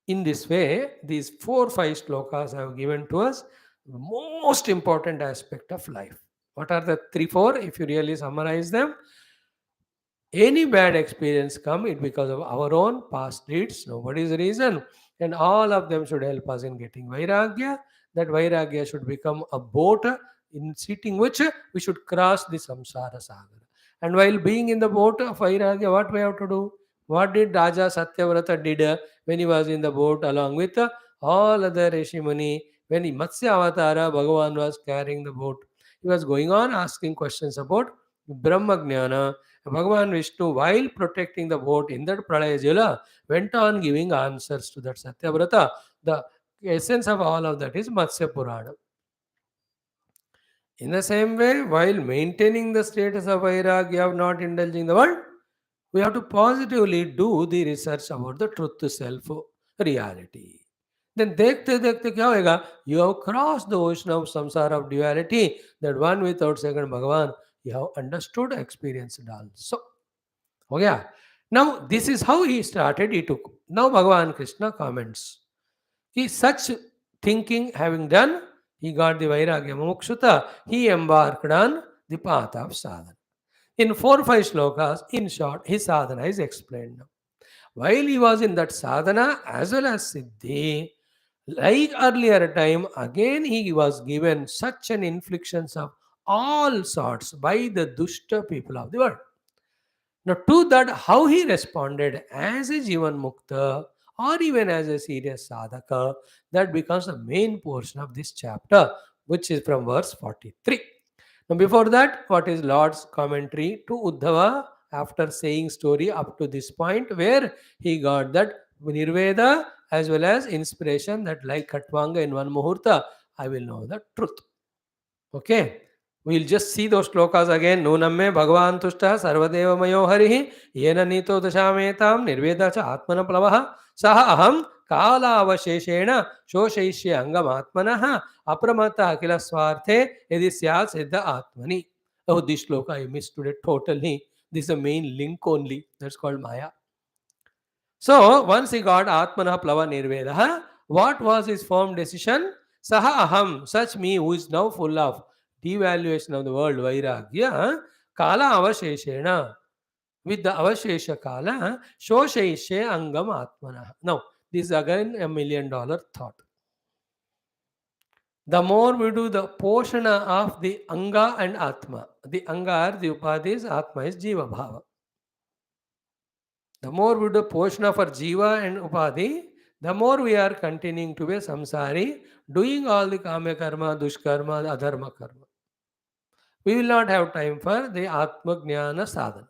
In this way, these 4 5 slokas I have given to us the most important aspect of life. What are the 3 4? If you really summarize them, any bad experience come it because of our own past deeds, nobody's reason, and all of them should help us in getting vairagya. That vairagya should become a boat in seating which we should cross the samsara sagar. And while being in the boat of vairagya, what we have to do? What did Raja Satyavrata did when he was in the boat along with all other rishi muni? When he Matsya avatara, Bhagavan was carrying the boat, he was going on asking questions about Brahma Jnana. Bhagavan Vishnu, while protecting the boat in that Pralaya Jala, went on giving answers to that Satyavrata. The essence of all of that is Matsya Purana. In the same way, while maintaining the status of Vairagya of not indulging the world, we have to positively do the research about the truth to self reality. Then देखते देखते क्या होएगा? You have crossed the ocean of samsara of duality, that one without second Bhagavan, you have understood, experienced also. हो गया? Now this is how he started. He took. Now Bhagavan Krishna comments. He such thinking having done, he got the Vairagya Mokshuta, he embarked on the path of sadhana. In 4 5 slokas, in short, his sadhana is explained now. While he was in that sadhana as well as siddhi, like earlier time, again he was given such an inflictions of all sorts by the dushta people of the world. Now, to that, how he responded as a Jivan Mukta or even as a serious sadhaka, that becomes the main portion of this chapter, which is from verse 43. Now, before that, what is Lord's commentary to Uddhava after saying story up to this point, where he got that Nirveda as well as inspiration that, like Katvanga in one Muhurta, I will know the truth. Okay. We'll just see those shlokas again. Nunamme Bhagavan Tushta Sarvadeva Mayo Harihi Yena Nito Dashametam Nirveda Cha Atmana Plavaha Saha Aham Kala Avasheshena Shoshaishya Angam Atmanaha Apramata Akila Swarte Edisyat Siddha Atmani. Oh, this shloka I missed today totally. This is the main link only. That's called Maya. So once he got Atmana Plava Nirveda, what was his firm decision? Saha Aham, such me who is now full of devaluation of the world, Vairagya, Kala Avasheshena, with the Avashesha Kala, Shoshaishe Angam Atmana. Now, this is again $1 million thought. The more we do the Poshana of the Anga and Atma, the Anga are the Upadhis, Atma is Jiva Bhava. The more we do Poshana for Jiva and Upadhi, the more we are continuing to be samsari, doing all the kama karma, dushkarma, adharma karma. We will not have time for the Atma Jnana sadhana.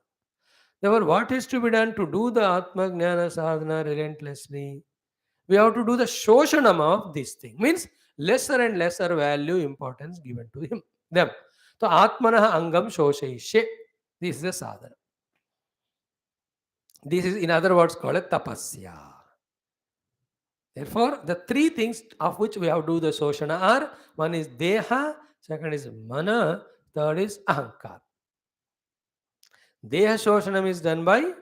Therefore, what is to be done to do the Atma Jnana sadhana relentlessly? We have to do the shoshanam of this thing. Means lesser and lesser value importance given to them. So Atmana Angam Shoshaishe. This is the sadhana. This is in other words called a tapasya. Therefore, the 3 things of which we have to do the soshana are: one is deha, second is mana, third is ahankar. Deha soshanam is done by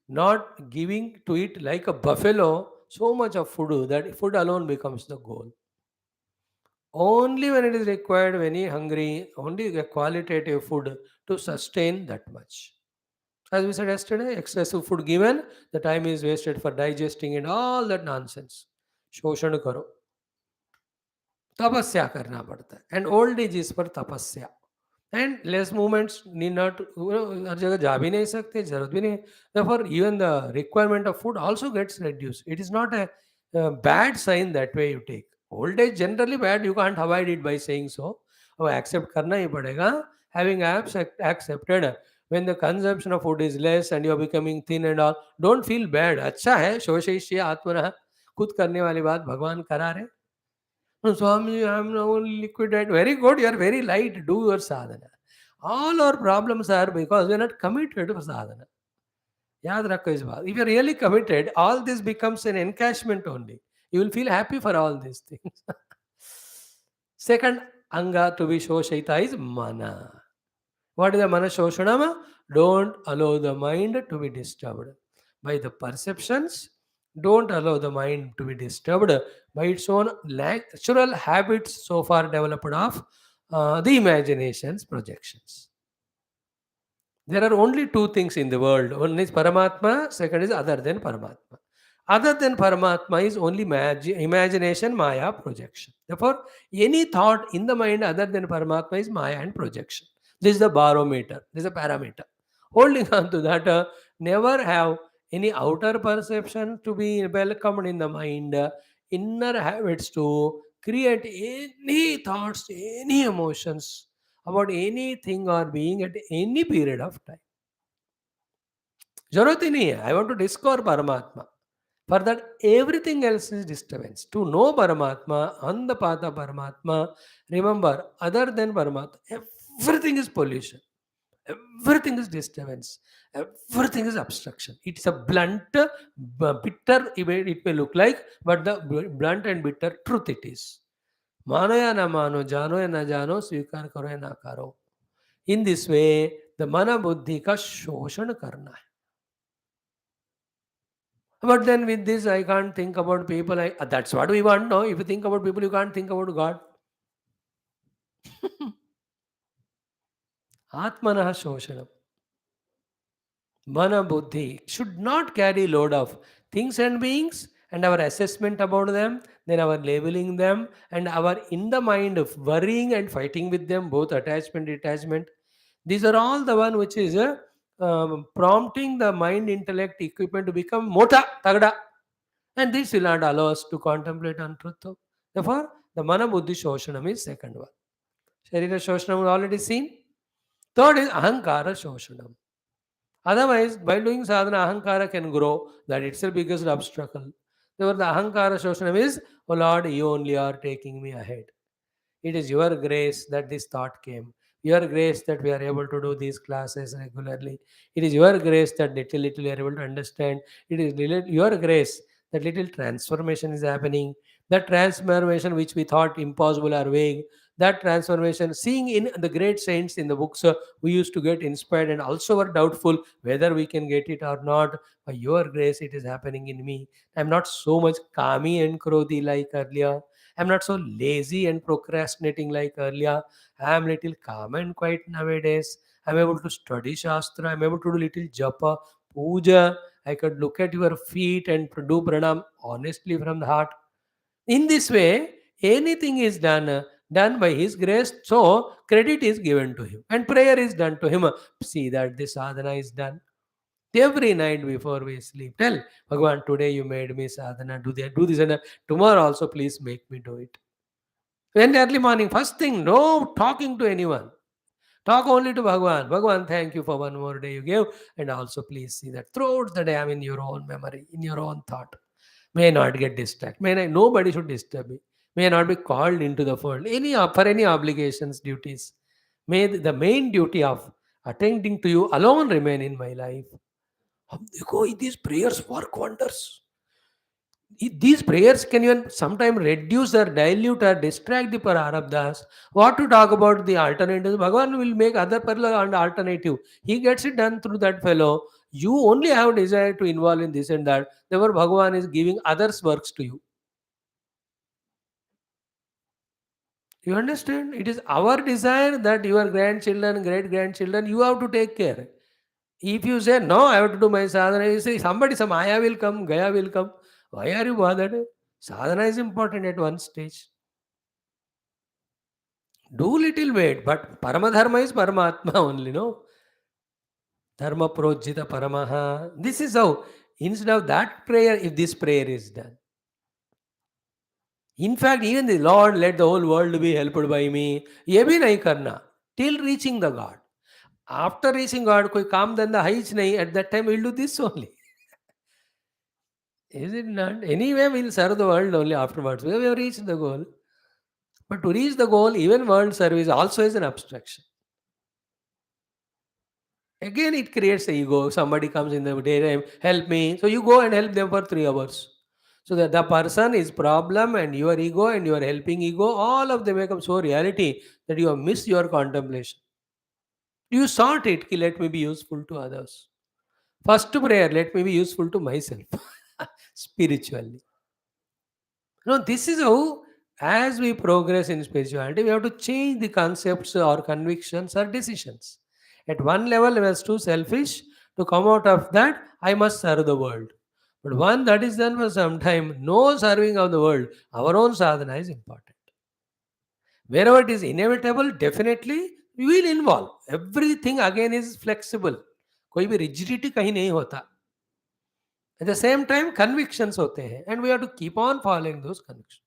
not giving to it like a buffalo so much of food that food alone becomes the goal. Only when it is required, when he hungry, only a qualitative food to sustain that much. As we said yesterday, excessive food given, the time is wasted for digesting and all that nonsense. शोषण करो, तपस्या करना पड़ता है, and old age is पर तपस्या, and less movements need not, हर जगह जा भी नहीं सकते, जरूरत भी नहीं, therefore even the requirement of food also gets reduced. It is not a bad sign that way you take. Old age generally bad, you can't avoid it by saying so. अब एक्सेप्ट करना ही पड़ेगा. Having accepted, when the consumption of food is less and you are becoming thin and all, don't feel bad. अच्छा है, शोषयिष्य आत्मनः, खुद करने वाली बात भगवान करा रहे. No, Swami, I am now liquid diet. Very good, you are very light. Do your sadhana. All our problems are because we are not committed to sadhana. याद रखो इस बात. If you are really committed, all this becomes an encashment only. You will feel happy for all these things. Second anga to be shoshita is mana. What is the mana shoshanama? Don't allow the mind to be disturbed by the perceptions. Don't allow the mind to be disturbed by its own natural habits so far developed of the imaginations, projections. There are only two things in the world. One is Paramatma, second is other than Paramatma. Other than Paramatma is only imagination, Maya, projection. Therefore, any thought in the mind other than Paramatma is Maya and projection. This is the barometer, this is a parameter. Holding on to that, never have any outer perception to be welcomed in the mind, inner habits to create any thoughts, any emotions about anything or being at any period of time. जरूरत ही नहीं है. I want to discover Paramatma. For that, everything else is disturbance. To know Paramatma, on the path of Paramatma, remember, other than Paramatma, everything is pollution. Everything is disturbance. Everything is obstruction. It's a blunt, bitter, it may look like, but the blunt and bitter truth it is. मानो या ना मानो, जानो या ना जानो, स्वीकार करो या ना करो. In this way, the mana buddhi का शोषण करना है. But then with this, I can't think about people. That's what we want, no? If you think about people, you can't think about God. Atmanah Shoshanam. Mana Buddhi should not carry load of things and beings and our assessment about them, then our labeling them, and our in the mind of worrying and fighting with them, both attachment, detachment. These are all the one which is prompting the mind intellect equipment to become mota, tagda. And this will not allow us to contemplate on truth. Therefore, the Mana Buddhi Shoshanam is second one. Sharira Shoshanam we already seen. Third is Ahankara Shoshanam. Otherwise, by doing sadhana, Ahankara can grow. That itself biggest obstacle. Therefore, the Ahankara Shoshanam is, oh Lord, you only are taking me ahead. It is your grace that this thought came. Your grace that we are able to do these classes regularly. It is your grace that little we are able to understand. It is your grace that little transformation is happening. That transformation which we thought impossible or vague, that transformation, seeing in the great saints in the books, we used to get inspired and also were doubtful whether we can get it or not. By your grace, it is happening in me. I'm not so much kami and krodhi like earlier. I'm not so lazy and procrastinating like earlier. I'm little calm and quiet nowadays. I'm able to study Shastra. I'm able to do little japa, puja. I could look at your feet and do pranam honestly from the heart. In this way, anything is done by His grace. So credit is given to Him and prayer is done to Him. See that this sadhana is done. Every night before we sleep, tell Bhagavan, today you made me sadhana, do that, do this, and that. Tomorrow also please make me do it. When early morning, first thing, no talking to anyone. Talk only to Bhagavan. Bhagavan, thank you for one more day you gave. And also please see that throughout the day I'm in your own memory, in your own thought. May I not get distracted. Nobody should disturb me. May I not be called into the world. For any obligations, duties. May the main duty of attending to you alone remain in my life. These prayers work wonders. These prayers can even sometimes reduce or dilute or distract the Prarabdhas. What to talk about the alternatives? Bhagavan will make other parallel and alternative. He gets it done through that fellow. You only have desire to involve in this and that. Therefore, Bhagavan is giving others works to you. You understand? It is our desire that your grandchildren, great grandchildren, you have to take care. If you say, no, I have to do my sadhana, you say, somebody, some Aya will come, Gaya will come. Why are you bothered? Sadhana is important at one stage. Do little bit, but Paramadharma is Paramatma only, no? Dharma projita paramaha. This is how, instead of that prayer, if this prayer is done. In fact, even the Lord, let the whole world be helped by me. ये भी नहीं करना till reaching the God. After reaching God, कोई काम धंधा है ही नहीं. At that time, we'll do this only. Is it not? Anyway, we'll serve the world only afterwards. We have reached the goal. But to reach the goal, even world service also is an abstraction. Again, it creates the ego. Somebody comes in the daytime, help me. So you go and help them for 3 hours. So that the person is problem and your ego and your helping ego, all of them become so reality that you have missed your contemplation. You sought it, ki let me be useful to others. First prayer, let me be useful to myself spiritually. No, this is how, as we progress in spirituality, we have to change the concepts or convictions or decisions. At one level, I was too selfish. To come out of that, I must serve the world. But one that is done for some time, no serving of the world, our own sadhana is important. Wherever it is inevitable, definitely we will involve. Everything again is flexible. कोई भी rigidity कहीं नहीं होता. At the same time, convictions होते हैं, and we have to keep on following those convictions.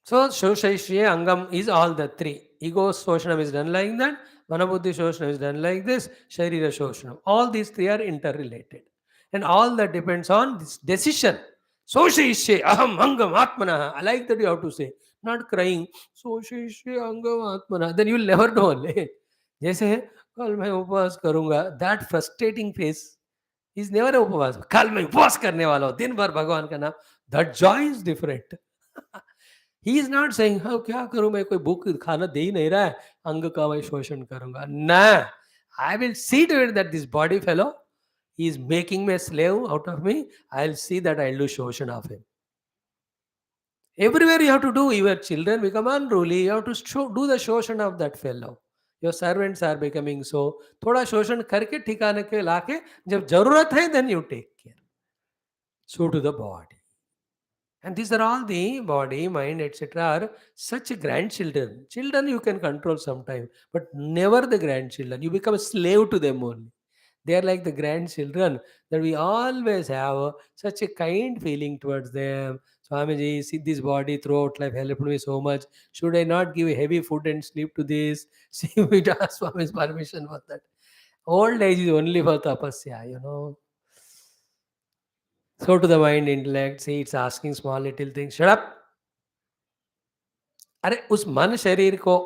So, Shoshashriya Angam is all the three. Ego Shoshanam is done like that, Manabuddhi Shoshanam is done like this, Sharira Shoshanam. All these three are interrelated. And all that depends on this decision. Soshishye Aham Angam Atmana. I like that you have to say. Not crying, Soshishye Angam Atmana. Then you will never know. जैसे कल मैं उपवास करूंगा, that frustrating face is never उपवास. कल मैं उपवास करने वाला हूँ, दिन भर भगवान का नाम. That Joy is different. He is not saying हाँ क्या करूं, मैं कोई बुक खाना दे ही नहीं रहा है, अंग का मैं शोषण करूंगा ना. I will see to it that this body fellow he is making me a slave out of me. I'll see that I'll do shoshan of him. Everywhere you have to do. Your children become unruly, you have to do the shoshan of that fellow. Your servants are becoming so. थोड़ा शोषण करके ठिकाने के लाके जब जरूरत है, then you take care. So to the body. And these are all the body, mind, etc. are such grandchildren. Children you can control sometime, but never the grandchildren. You become a slave to them only. They are like the grandchildren that we always have such a kind feeling towards them. Swamiji, see this body throughout life helped me so much. Should I not give heavy food and sleep to this? See, we ask Swami's permission for that. Old age is only for tapasya. So to the mind, intellect, see, it's asking small little things. Shut up. अरे उस मन शरीर को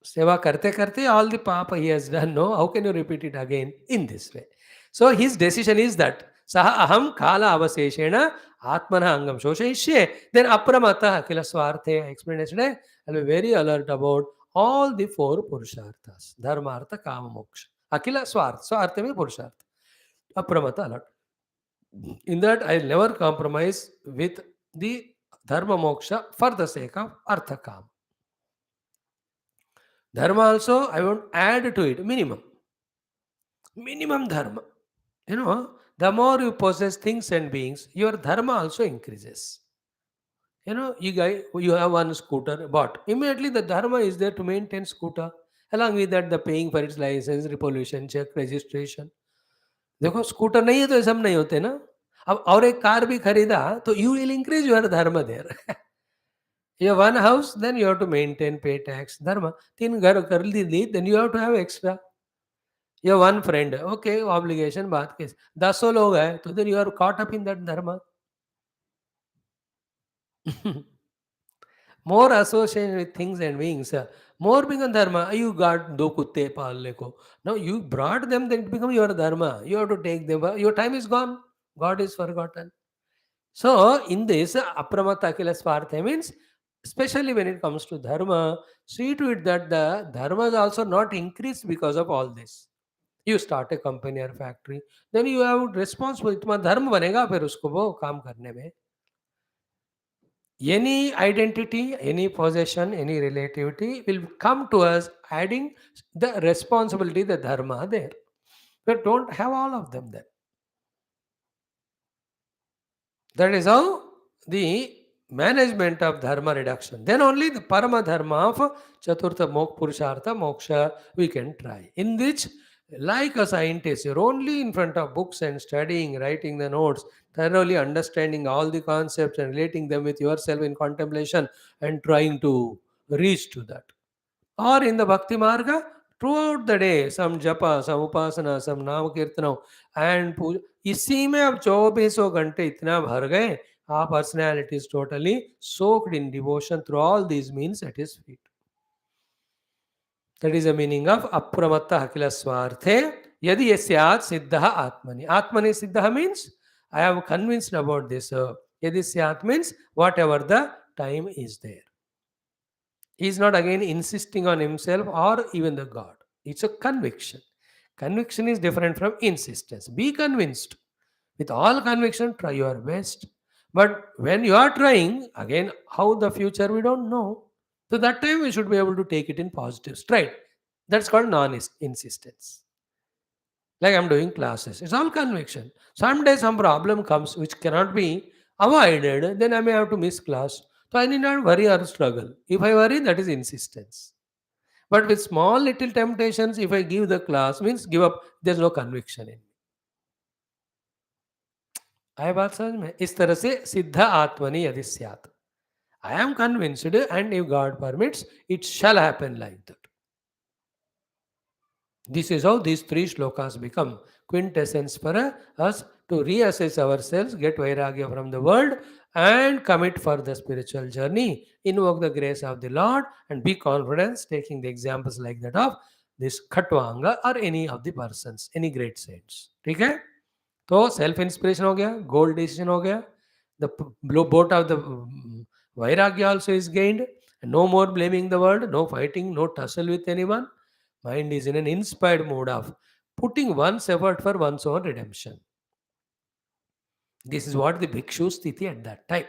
सेवा करते करते all the papa he has done, no? How can you repeat it again in this way? So his decision is that saha aham kala avaseshena atmana angam shoshayishye, then apramata akila swarthe. I explained yesterday. I'll be very alert about all the four purusharthas: dharma, artha, kama, moksha. Akila swartha. So artha means purushartha. Apramata alert. In that, I'll never compromise with the dharma moksha for the sake of artha kama. Dharma also, I won't add to it. Minimum dharma. The more you possess things and beings, your dharma also increases. You have one scooter bought. Immediately the dharma is there to maintain scooter. Along with that, the paying for its license, repollution check, registration. देखो scooter नहीं है तो ये सब नहीं होते ना. अब और एक कार भी खरीदा तो you will increase your dharma there. You have one house, then you have to maintain, pay tax, dharma. 3 घर कर ली, then you have to have extra. You have one friend, okay, obligation बात के 10 लोग हैं तो then you are caught up in that dharma. More association with things and beings, more become dharma. You got 2 कुत्ते पालने को. Now you brought them, then it become your dharma. You have to take them. Your time is gone. God is forgotten. So in this apramata akila swartha means, especially when it comes to dharma, see to it that the dharma is also not increased because of all this. You start a company or factory, then you have responsibility. तुम्हारा धर्म बनेगा फिर उसको वो काम करने में. Any identity, any possession, any relativity will come to us adding the responsibility, the dharma there. But don't have all of them then. That is how the management of dharma reduction. Then only the parama dharma of chaturtha purushartha moksha we can try. In which, like a scientist, you're only in front of books and studying, writing the notes, thoroughly understanding all the concepts and relating them with yourself in contemplation and trying to reach to that. Or in the Bhakti Marga, throughout the day, some japa, some upasana, some नाम कीर्तनों and पूजा, इसी में अब 24 घंटे इतना भर गए, our personality is totally soaked in devotion through all these means at his feet. That is the meaning of apramatta akila swarte yadi yasyat siddha atmani. Atmani siddha means I am convinced about this. Yadi syat means whatever the time is there. He is not again insisting on himself or even the God. It's a conviction. Conviction is different from insistence. Be convinced. With all conviction, try your best. But when you are trying, again, how the future we don't know. So that time we should be able to take it in positive stride. That's called non-insistence. Like I'm doing classes. It's all conviction. Someday some problem comes which cannot be avoided, then I may have to miss class. So I need not worry or struggle. If I worry, that is insistence. But with small little temptations, if I give the class, means give up, there's no conviction in me. आया बात समझ में? इस तरह से सिद्ध आत्मनि यदि स्यात्. I am convinced, and if God permits, it shall happen like that. This is how these three shlokas become quintessence for us to reassess ourselves, get vairagya from the world, and commit for the spiritual journey. Invoke the grace of the Lord and be confident, taking the examples like that of this Khatvanga or any of the persons, any great saints. ठीक है? तो self inspiration हो गया, गोल decision हो गया, the boat of the वैराग्य also is gained, no more blaming the world, no fighting, no tussle with anyone. Mind is in an inspired mode of putting one's effort for one's own redemption. This is what the bhikshu sthiti at that time.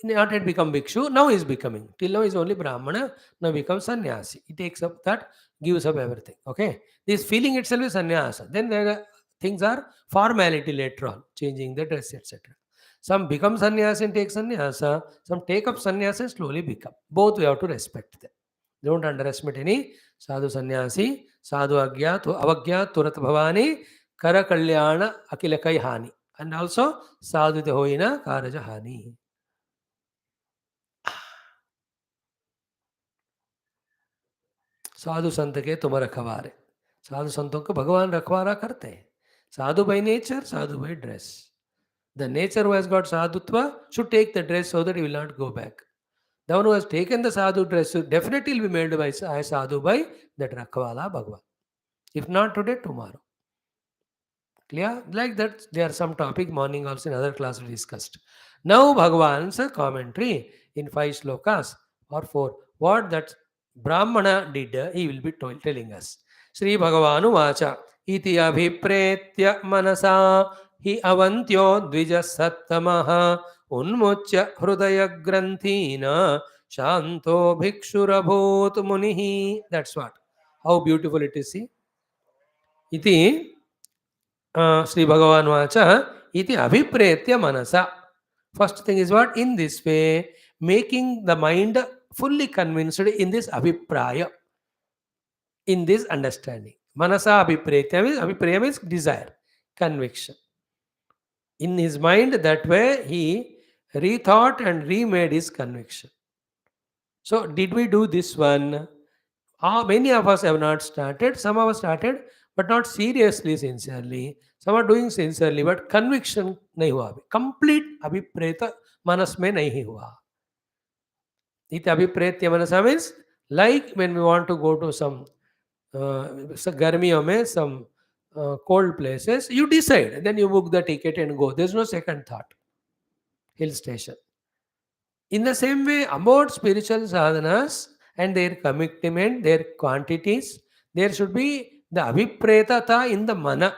Not yet become bhikshu, now is becoming. Till now is only brahmana, now becomes sannyasi. He takes up that, gives up everything. Okay, this feeling itself is sannyasa. Then there are things are formality later on, changing the dress, etc. Some become sannyasi and take sannyasa, some take up sannyasa and slowly become. Both we have to respect them. Don't underestimate any sadhu sannyasi, sadhu agyat, avagyat, turat bhavani, kara kalyana, akilakai hani. And also sadhu te hoina karaja hani. साधु संत के तुम रखवारे. साधु संतों को भगवान रखवारा करते हैं. Sadhu by nature, sadhu by dress. The nature who has got sadhutva should take the dress so that he will not go back. The one who has taken the sadhu dress should definitely will be made by sadhu by that Rakhala Bhagavan. If not today, tomorrow. Clear? Like that, there are some topic morning also in other class we discussed. Now Bhagavan's commentary in 5 slokas or 4. What that Brahmana did, he will be telling us. Sri Bhagavanu Vacha iti abhipretya manasa hi avantyo dvija sattamaha unmuchya hrudaya granthina shanto bhikshurabhut munihi. That's what. How beautiful it is, see. Iti Sri Bhagavan Vacha iti abhipretya manasa. First thing is what? In this way, making the mind fully convinced in this abhipraya, in this understanding. Manasa abhipraya means desire, conviction. In his mind, that way he rethought and remade his conviction. So, did we do this one? Many of us have not started. Some of us started, but not seriously, sincerely. Some are doing sincerely, but conviction नहीं हुआ अभी. Complete अभिप्रेत मनस में नहीं हुआ. Iti abhipreत्य Mansa means like when we want to go to some गर्मियों में some cold places, you decide, then you book the ticket and go. There's no second thought. Hill station. In the same way, about spiritual sadhanas and their commitment, their quantities, there should be the abhipretata in the mana.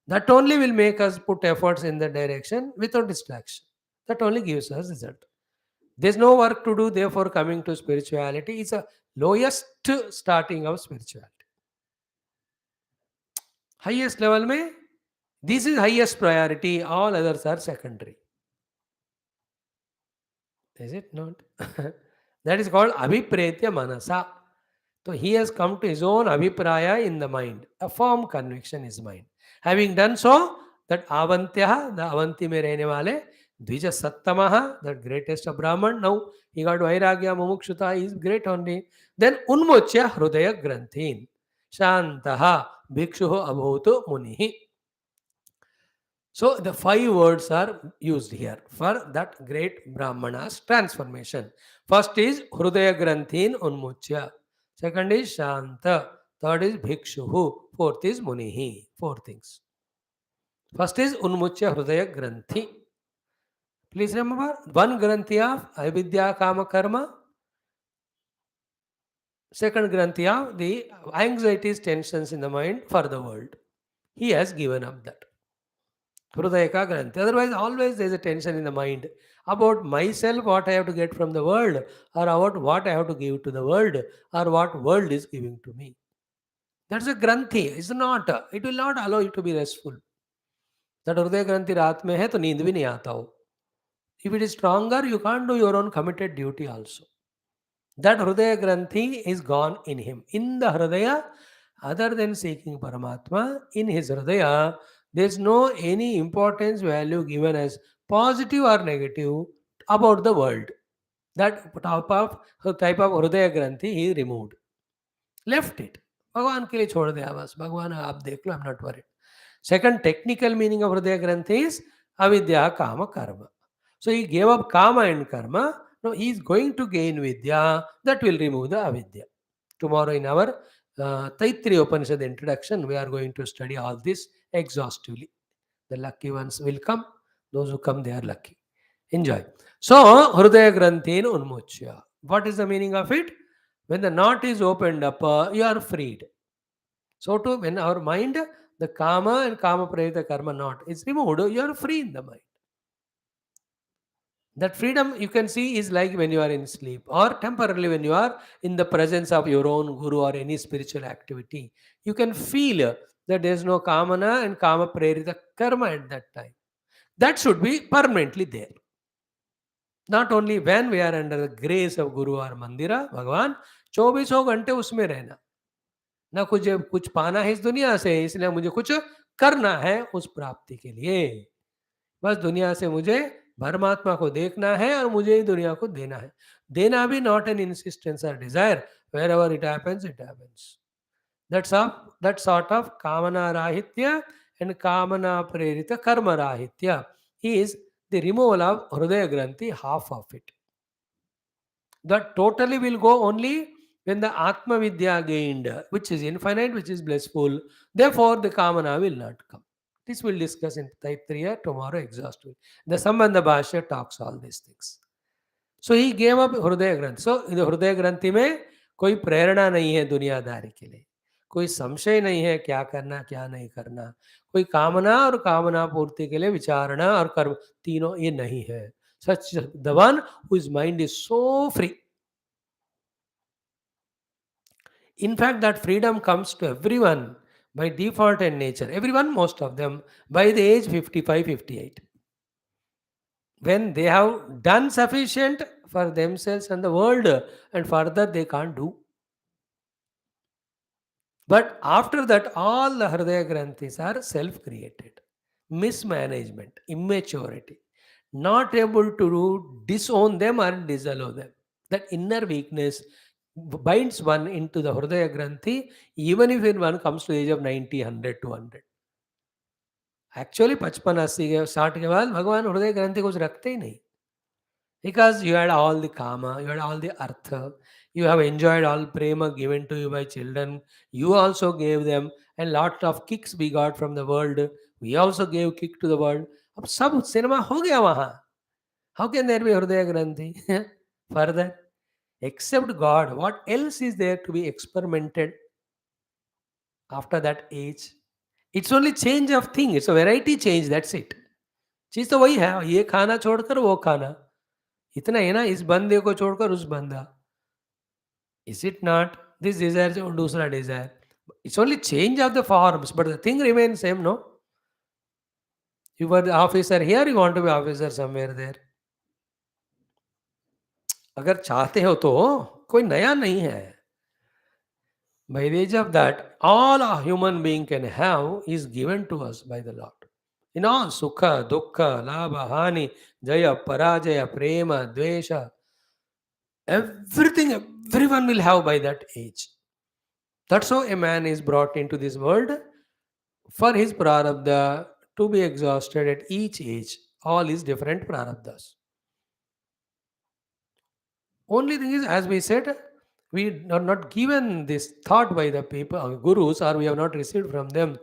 That only will make us put efforts in the direction without distraction. That only gives us result. There's no work to do, therefore coming to spirituality is a lowest starting of spirituality. Highest level में this is highest priority, all others are secondary. Is it not? That is called abhipretya manasa. So he has come to his own abhipraya in the mind. A firm conviction is mind. Having done so, that avantya, the avanti mein rehne wale, dvija sattamaha, the greatest of Brahman, now he got vairagya, mumukshita, he is great only. Then unmochya hrudaya granthin, shantaha, bhikshuho abhuto munihi. So the 5 words are used here for that great Brahmana's transformation. First is Hrudaya Granthin Unmuchya. Second is Shanta. Third is Bhikshuhu. Fourth is Munihi. 4 things. First is Unmuchya Hrudaya Granthi. Please remember, one Granthi of Avidya Kama Karma. Second Granthi of the anxieties, tensions in the mind for the world. He has given up that. Hrudayaka Granthi. Otherwise, always there is a tension in the mind about myself, what I have to get from the world, or about what I have to give to the world, or what world is giving to me. That's a Granthi. It's not. It will not allow you to be restful. That Hrudaya Granthi रात में है तो नींद भी नहीं आता हो. If it is stronger, you can't do your own committed duty also. That Hrudaya Granthi is gone in him. In the Hrudaya, other than seeking Paramatma, in his Hrudaya, there is no any importance value given as positive or negative about the world. That type of Hrudaya Granthi he removed. Left it. भगवान के लिए छोड़ दिया बस. भगवान आप देख लो, I'm not worried. Second technical meaning of Hrudaya Granthi is avidya kama karma. So he gave up kama and karma. Now he is going to gain vidya that will remove the avidya. Tomorrow in our Taittiriya Upanishad introduction, we are going to study all this exhaustively. The lucky ones will come. Those who come, they are lucky. Enjoy. So, Hrudaya Granthin Unmuchya. What is the meaning of it? When the knot is opened up, you are freed. So too, when our mind, the kama and kama prayita karma knot is removed, you are free in the mind. That freedom you can see is like when you are in sleep, or temporarily when you are in the presence of your own guru or any spiritual activity. You can feel that there is no kamana and kama prerita karma at that time. That should be permanently there. Not only when we are under the grace of Guru or Mandira, Bhagavan, 24 घंटे उसमें रहना. ना कुछ पाना है इस दुनिया से, इसलिए मुझे कुछ करना है उस प्राप्ति के लिए. बस दुनिया से मुझे परमात्मा को देखना है और मुझे ही दुनिया को देना है. देना भी not an insistence or desire. Wherever it happens, it happens. That sort of kamana rahitya and kamana prerita karma rahitya is the removal of Hrudaya Granthi, half of it. That totally will go only when the Atma Vidya gained, which is infinite, which is blissful. Therefore, the Kamana will not come. This we'll discuss in Taittiriya tomorrow exhaustively. The Sambandha Bhashya talks all these things. So he gave up Hrudaya Granthi. So in the Hrudaya Granthi में कोई प्रेरणा नहीं है दुनियादारी के लिए, कोई संशय नहीं है क्या करना क्या नहीं करना, कोई कामना और कामना पूर्ति के लिए विचारणा और कर्म, तीनों ये नहीं है. Such the one whose mind is so free. In fact, that freedom comes to everyone by default and nature. Everyone, most of them, by the age 55, 58. When they have done sufficient for themselves and the world, and further they can't do. But after that, all the Hrudaya Granthis are self-created. Mismanagement, immaturity, not able to disown them or disallow them. That inner weakness binds one into the Hrudaya Granthi, even if one comes to the age of 90, 100, 200. Actually, 55-80 के 60 के बाद भगवान हृदय ग्रंथि कुछ रखते ही नहीं. Because you had all the kama, you had all the artha, you have enjoyed all prema given to you by children, you also gave them, and lot of kicks we got from the world, we also gave kick to the world. अब सब cinema हो गया वहाँ. How can there be हृदय ग्रंथि further? Except God, what else is there to be experimented after that age? It's only change of thing. It's a variety change. That's it. चीज तो वही है, ये खाना छोड़कर वो खाना, इतना है ना, इस बंदे को छोड़कर उस बंदा. Is it not? This desire से दूसरा desire. It's only change of the forms, but the thing remains same, no? You were the officer here, you want to be officer somewhere there. अगर चाहते हो तो कोई नया नहीं है. By the age of that, all a human being can have is given to us by the Lord. In all sukha, dukkha, labha, hani, jaya, parajaya, prema, dvesha, everything everyone will have by that age. That's how a man is brought into this world for his prarabdha to be exhausted at each age. All is different prarabdhas. Only thing is, as we said, we are not given this thought by the people, gurus, or we have not received from them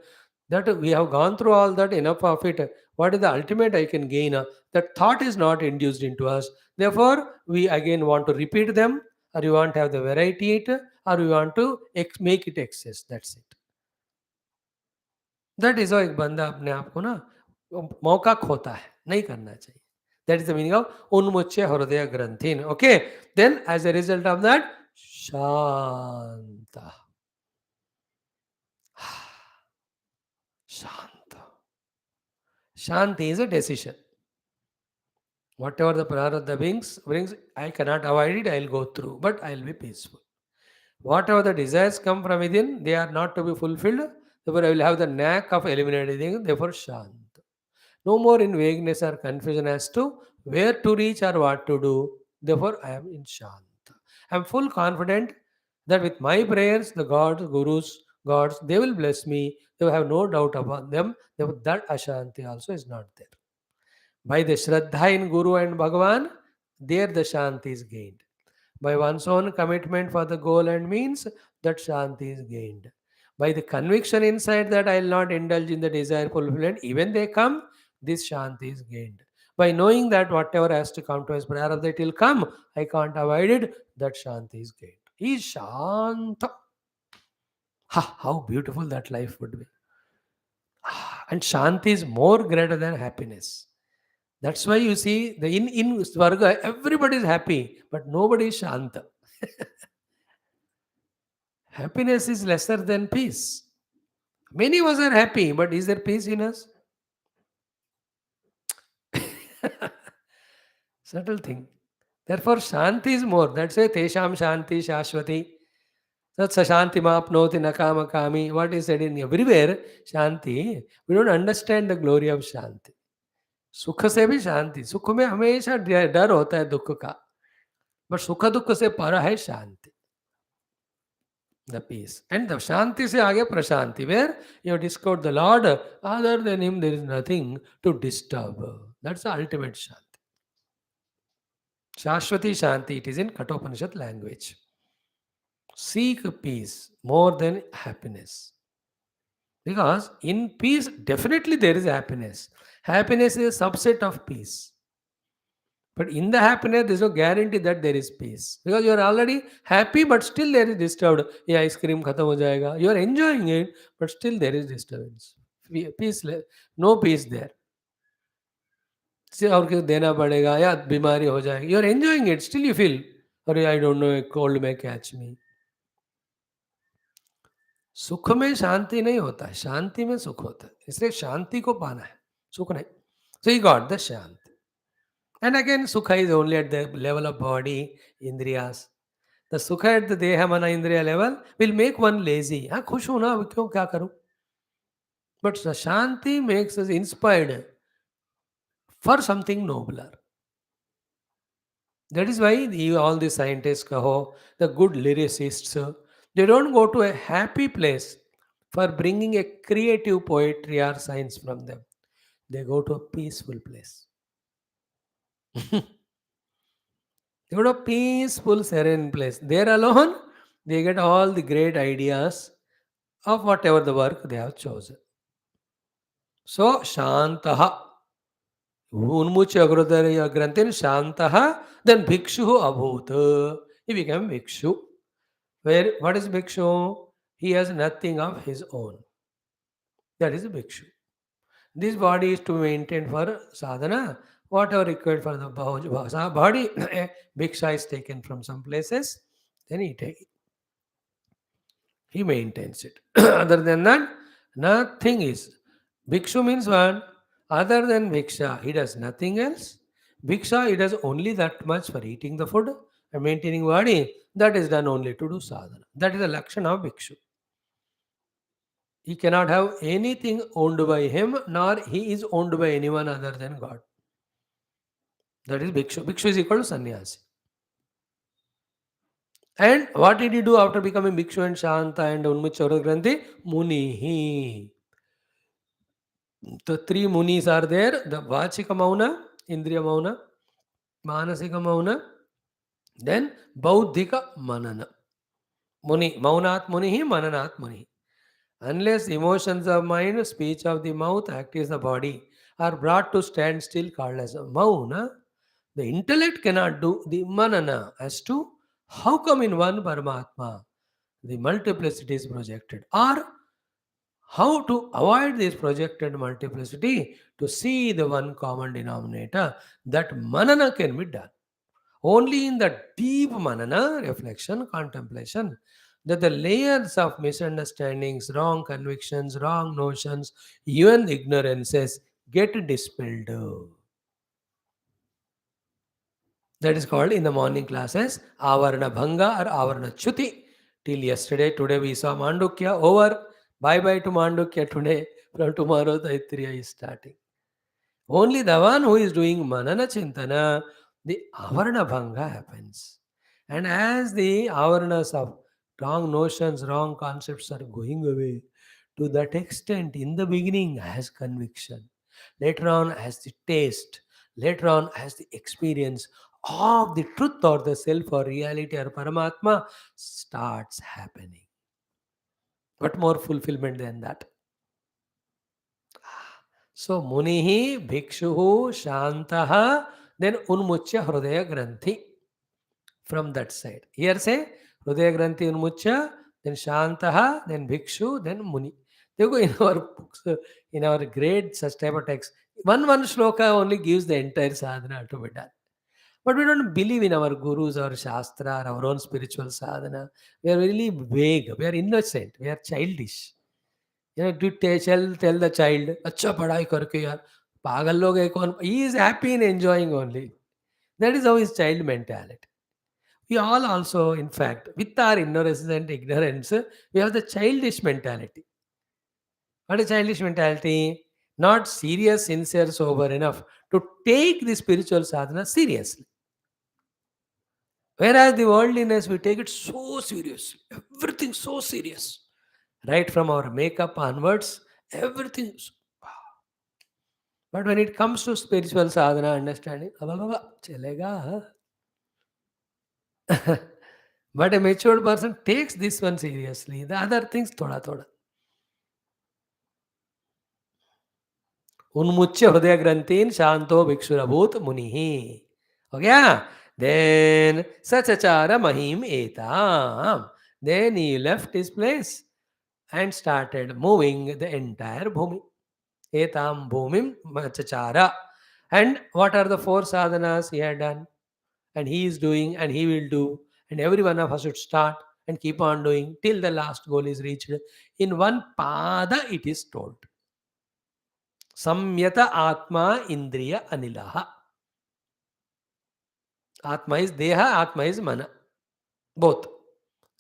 that we have gone through all that, enough of it. What is the ultimate I can gain? That thought is not induced into us. Therefore, we again want to repeat them, or we want to have the variety it, or we want to make it excess. That's it. That is एक बंदा अपने आप को ना मौका खोता है, नहीं करना चाहिए. That is the meaning of उन्मुच्य हृदय ग्रंथिन. Okay, then as a result of that शांत. शांत. शांति is a decision. Whatever the prarabdha brings, I cannot avoid it, I'll go through, but I'll be peaceful. Whatever the desires come from within, they are not to be fulfilled. Therefore, I will have the knack of eliminating them. Therefore, shant. No more in vagueness or confusion as to where to reach or what to do. Therefore, I am in shant. I am full confident that with my prayers, the gods, gurus, gods, they will bless me. They will have no doubt about them. Therefore, that ashanti also is not there. By the Shraddha in Guru and Bhagavan, there the Shanti is gained. By one's own commitment for the goal and means, that Shanti is gained. By the conviction inside that I will not indulge in the desire fulfillment, even they come, this Shanti is gained. By knowing that whatever has to come to us, prarabdha, it will come, I can't avoid it, that Shanti is gained. He is Shanta. Ha, how beautiful that life would be. And Shanti is more greater than happiness. That's why you see the in Swarga, everybody is happy, but nobody is Shanta. Happiness is lesser than peace. Many of us are happy, but is there peace in us? Subtle thing. Therefore, Shanti is more. That's why Tesham Shanti Shashwati. That's a Shanti Mapnoti Nakama Kami. What is said in everywhere, Shanti. We don't understand the glory of Shanti. सुख से भी शांति. सुख में हमेशा डर होता है दुख का, बट सुख दुख से पर है शांति, the peace. And the shanti se aage prashanti, where you have discovered the Lord, other than him there is nothing to disturb. That's the ultimate shanti. Shashwati shanti, it is in Kathopanishad language. Seek peace more than happiness. Because in peace, definitely there is happiness. Happiness is a subset of peace. But in the happiness, there is no guarantee that there is peace. Because you are already happy, but still there is disturbed. Yeah, ice cream khatam ho jayega. You are enjoying it, but still there is disturbance. Peace, no peace there. और क्यों देना पड़ेगा या बीमारी हो जाएगी. You are enjoying it, still you feel, अरे I don't know, a cold may catch me. सुख में शांति नहीं होता है, शांति में सुख होता है. इसलिए शांति को पाना है, सुख नहीं. So he got the shanti. And again, sukha is only at the level of body, indriyas. The sukha at the deha mana indriya level will make one lazy. हाँ खुश हूँ ना, क्यों क्या करूँ? But the shanti makes us inspired for something nobler. That is why all the scientists kaho, the good lyricists, they don't go to a happy place for bringing a creative poetry or science from them. They go to a peaceful place. They go to a peaceful, serene place. There alone, they get all the great ideas of whatever the work they have chosen. So, Shantaha. Unmucha Agrodharya Grantin Shantaha, then Bhikshu Abhut. He became Bhikshu. Where what is Bhikshu? He has nothing of his own. That is Bhikshu. This body is to maintain for sadhana. whatever required for the body, bhiksha is taken from some places, then he maintains it. Other than that, nothing is. Bhikshu means what? Other than bhiksha, he does nothing else. Bhiksha, he does only that much for eating the food and maintaining body. That is done only to do sadhana. That is the lakshana of bhikshu. He cannot have anything owned by him, nor he is owned by anyone other than God. That is bhikshu. Bhikshu is equal to sannyasi. And what did he do after becoming bhikshu and shanta and unmuchya granthi? Munihi. The three munis are there: the vachika mauna, indriya mauna, manasika mauna, then bauddhika manana. Muni, maunat munihi, mananat munihi. Unless emotions of mind, speech of the mouth, activities of the body are brought to stand still, called as a mauna, the intellect cannot do the manana as to how come in one Paramatma the multiplicity is projected, or how to avoid this projected multiplicity to see the one common denominator. That manana can be done. Only in the deep manana, reflection, contemplation, that the layers of misunderstandings, wrong convictions, wrong notions, even ignorances get dispelled. That is called in the morning classes Avarna Bhanga or Avarna Chuti. Till yesterday, today we saw Mandukya over. Bye bye to Mandukya today. From tomorrow, Taittiriya is starting. Only the one who is doing Manana Chintana, the Avarna Bhanga happens. And as the Avarnas of wrong notions, wrong concepts are going away, to that extent, in the beginning, as conviction, later on, as the taste, later on, as the experience of the truth or the self or reality or Paramatma starts happening. What more fulfillment than that? So Munihi, Bhikshuhu, Shantaha, then Unmuchya Hridaya Granthi. From that side. Here say Hridaya Granthi Unmuchya, then Shantaha, then Bhikshu, then Muni. They go in our books, in our great such type of text. One shloka only gives the entire sadhana to be done. But we don't believe in our gurus or shastra or our own spiritual sadhana. We are really vague. We are innocent. We are childish. To tell the child, अच्छा पढ़ाई करके यार पागल लोग है कौन? He is happy in enjoying only. That is how his child mentality. We all also, in fact, with our ignorance and ignorance, we have the childish mentality. What is childish mentality? Not serious, sincere, sober enough to take the spiritual sadhana seriously. Whereas the worldliness, we take it so seriously. Everything so serious. Right from our makeup onwards, everything. But when it comes to spiritual sadhana, understanding, chalega. But a matured person takes this one seriously. The other things, thoda thoda. Unmuchya hridaya grantin shanto bhikshurabhut munihi. Okay? Then sachachara mahim etam. Then he left his place and started moving the entire bhumi. Etam bhumim machachara. And what are the four sadhanas he had done? And he is doing and he will do. And every one of us should start and keep on doing till the last goal is reached. In one pada it is told. Samyata Atma Indriya Anilaha. Atma is Deha, Atma is Mana. Both.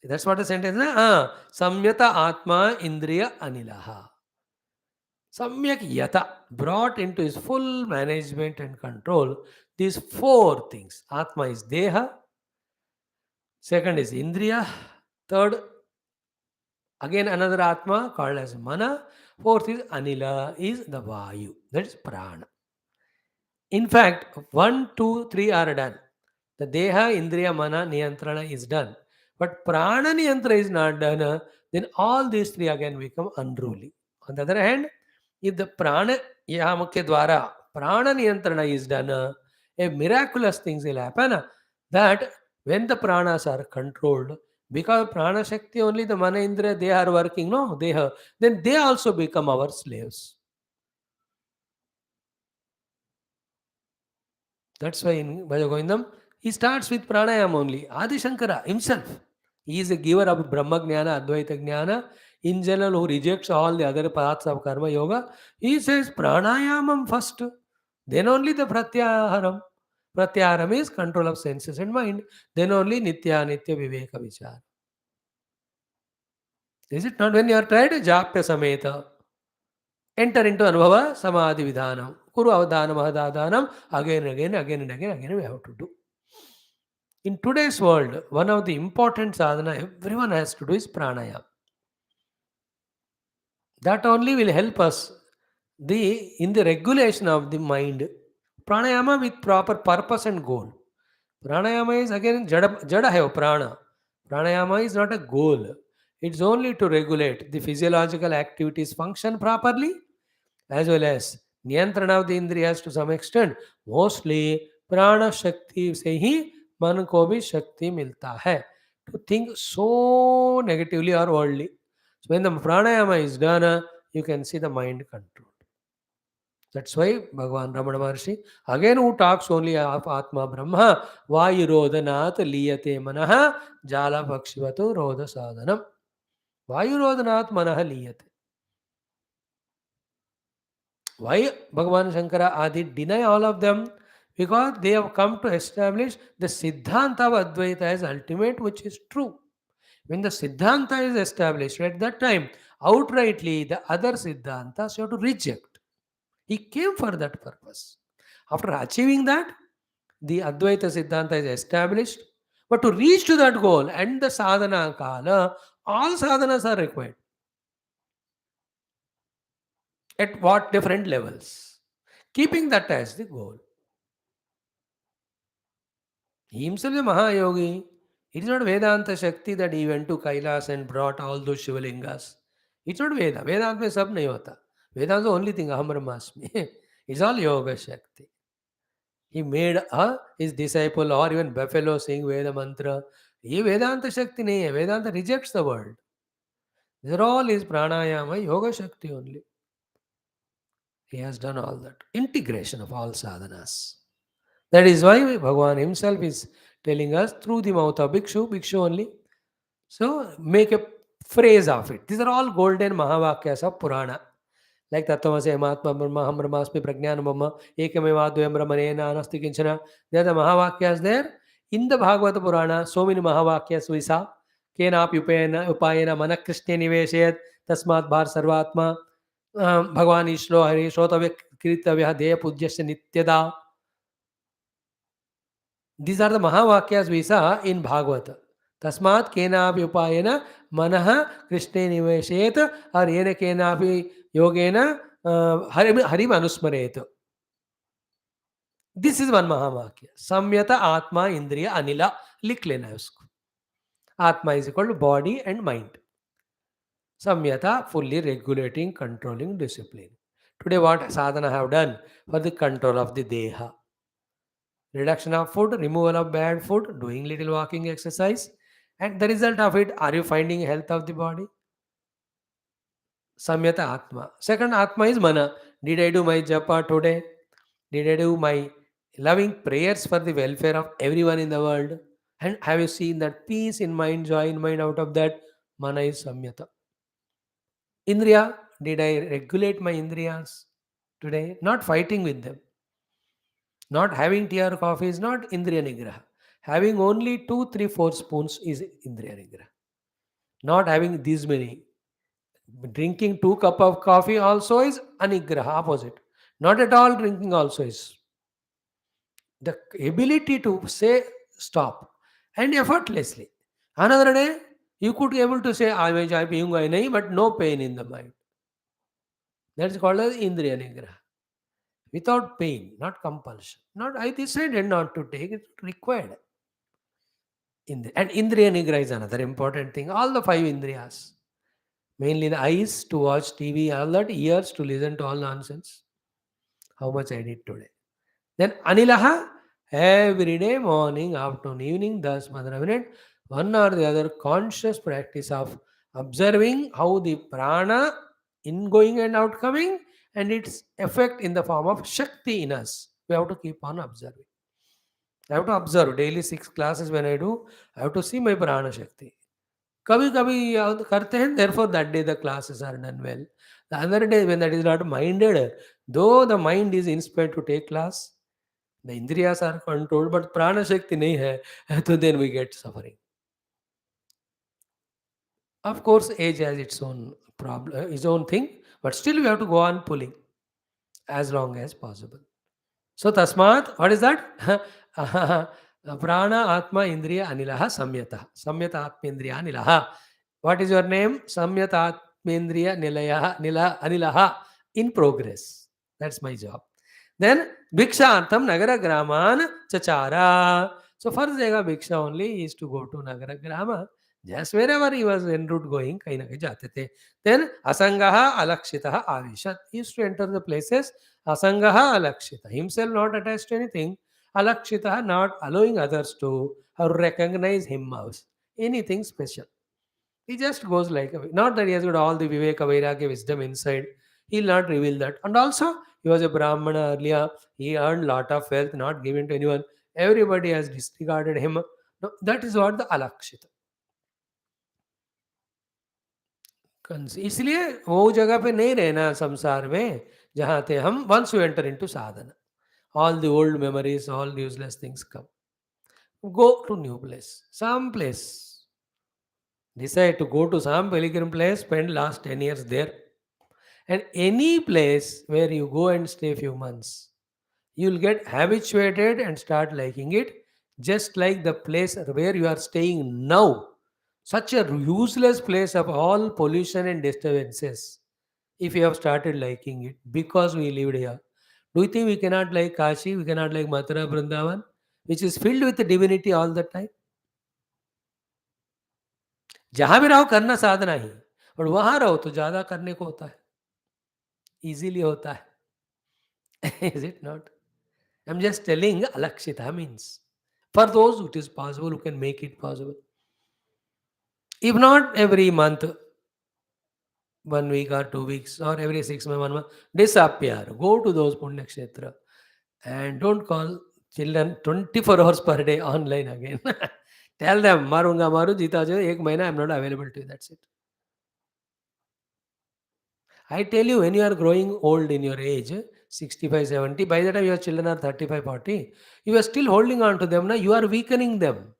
That's what the sentence is. Samyata Atma Indriya Anilaha. Samyak Yata, brought into his full management and control, these four things. Atma is Deha, second is Indriya, third, again another Atma called as Mana, fourth is Anila, is the Vayu, that is Prana. In fact, 1, 2, 3 are done. The Deha, Indriya, Mana, Niyantrana is done. But Prana Niyantrana is not done, then all these three again become unruly. On the other hand, if the Prana Yamakya Dwara, Prana Niyantrana is done, a miraculous things will happen that when the pranas are controlled, because Prana Shakti only the Mana Indriya, they are working, no, then they also become our slaves. That's why in Bhagavatam, he starts with pranayama only. Adi Shankara himself, he is a giver of Brahma Jnana, Advaita Jnana. In general, who rejects all the other paths of Karma Yoga, he says pranayamam first, then only the pratyaharam. Pratyaharam is control of senses and mind, then only Nitya Nitya Viveka Vichara. Is it not? When you are tried, Japya Sameta, enter into Anubhava Samadhi Vidhanam. Kuru Avadhanam Mahadadhanam, again we have to do. In today's world, one of the important sadhana everyone has to do is pranayama. That only will help us in the regulation of the mind. Pranayama with proper purpose and goal. Pranayama is again jada hai prana. Pranayama is not a goal. It's only to regulate the physiological activities function properly, as well as niyantrana of the indriyas to some extent. Mostly prana shakti se hi man ko bhi shakti milta hai to think so negatively or worldly. So when the pranayama is done, you can see the mind controlled. That's why Bhagavan Ramana Maharshi, again who talks only of Atma Brahma, Vayurodhanat liyate manaha jala pakshivatu rodha sadhanam. Vayurodhanat manaha liyate. Why Bhagavan Shankara Adi deny all of them? Because they have come to establish the Siddhanta of Advaita as ultimate, which is true. When the Siddhanta is established, at that time, outrightly the other Siddhantas you have to reject. He came for that purpose. After achieving that, the Advaita Siddhanta is established. But to reach to that goal and the sadhana kala, all sadhanas are required. At what different levels? Keeping that as the goal. He himself is a Mahayogi. It is not Vedanta Shakti that he went to Kailas and brought all those Shivalingas. It's not Veda. Vedanta mein sab nahi hota. Vedanta is the only thing, Aham Brahmasmi. It's all Yoga Shakti. He made his disciple or even buffalo sing Veda mantra. Ye Vedanta Shakti nahi hai. Vedanta rejects the world. These are all his pranayama, Yoga Shakti only. He has done all that. Integration of all sadhanas. That is why Bhagavan himself is telling us through the mouth of Bhikshu only. So make a phrase of it. These are all golden Mahavakyas of Purana. Like Tattvamasi Mahatma Brahma, Aham Brahmasmi Prajnana Brahma, Ekameva Dvayam Brahmanena Anasti Kinchana. They are the Mahavakyas there. In the Bhagavata Purana, so many Mahavakyas we saw. Kenap Upayena Manak Krishna Niveshayat Tasmat Bhar Sarvatma Bhagavan Ishlo Hari Shrotavya Kiritavya Deya Pujyasya Nityada. These are the Mahavakyas we saw in Bhagavata. Tasmat kenapi upayena manaha krishne niveshayet or yena kenapi yogena harim anusmaret. This is one Mahavakya. Samyata Atma Indriya Anila. लिख लेना है उसको. Atma is equal to body and mind. Samyata, fully regulating, controlling, discipline. Today what sadhana have done for the control of the deha? Reduction of food, removal of bad food, doing little walking exercise, and the result of it, are you finding health of the body? Samyata Atma. Second Atma is Mana. Did I do my japa today? Did I do my loving prayers for the welfare of everyone in the world? And have you seen that peace in mind, joy in mind out of that? Mana is Samyata. Indriya, did I regulate my Indriyas today? Not fighting with them. Not having tea or coffee is not Indriya Nigraha. Having only 2, 3, 4 spoons is Indriya Nigraha. Not having these many. Drinking 2 cup of coffee also is Anigraha, opposite. Not at all drinking also is. The ability to say stop and effortlessly. Another day, you could be able to say, I may chai piyunga nahi, but no pain in the mind. That's called as Indriya Nigraha. Without pain, not compulsion. Not I decided not to take it, required. And Indriya Nigraha is another important thing. All the 5 Indriyas. Mainly the eyes to watch TV, all that, ears to listen to all nonsense. How much I did today. Then Anilaha, every day, morning, afternoon, evening, 10 minute, one or the other conscious practice of observing how the prana ingoing and outcoming and its effect in the form of Shakti in us. We have to keep on observing. I have to observe daily 6 classes when I do. I have to see my prana shakti. कभी कभी करते हैं, therefore that day the classes are done well. The other day when that is not minded, though the mind is inspired to take class, the indriyas are controlled, but prana shakti nahi hai, so then we get suffering. Of course, age has its own problem, its own thing, but still we have to go on pulling as long as possible. So tasmat, what is that? Prana atma indriya anilaha samyata. Samyata atma indriya anilaha. What is your name? Samyata atmendriya nilaya nila anilaha, in progress. That's my job. Then Bhikshantam Nagara Graman Chachara. So first jagah Bhiksha only is to go to Nagara Grama. Just wherever he was en route going, kahin na kahin jate the. Then Asangaha Alakshitaha Avishat. He used to enter the places. Asangaha Alakshita. Himself not attached to anything. Alakshitaha, not allowing others to recognize him as anything special. He just goes like, not that he has got all the Viveka, Vairagya, wisdom inside. He'll not reveal that. And also, he was a Brahmana earlier. He earned lot of wealth, not given to anyone. Everybody has disregarded him. No, that is what the alakshita. इसलिए वो जगह पे नहीं रहना संसार में जहाँ थे हम. Once you enter into sadhana, all the old memories, all the useless things come. Go to new place, some place. Decide to go to some pilgrim place, spend last 10 years there. And any place where you go and stay few months, you'll get habituated and start liking it, just like the place where you are staying now. Such a useless place of all pollution and disturbances. If you have started liking it because we lived here, do you think we cannot like Kashi, we cannot like Mathura, Vrindavan, which is filled with divinity all the time? जहां भी रहो करना साधना ही, और वहां रहो तो ज्यादा करने को होता है, इजीली होता है. Is it not? I'm just telling alakshita means. For those it is possible, who can make it possible. If not every month, 1 week or 2 weeks, or every 6 months, 1 month, disappear. Go to those Punya Kshetra and don't call children 24 hours per day online again. Tell them, Marunga Maru Jita Jo, ek mahina I'm not available to you. That's it. I tell you, when you are growing old in your age, 65, 70, by the time your children are 35, 40, you are still holding on to them. Now you are weakening them.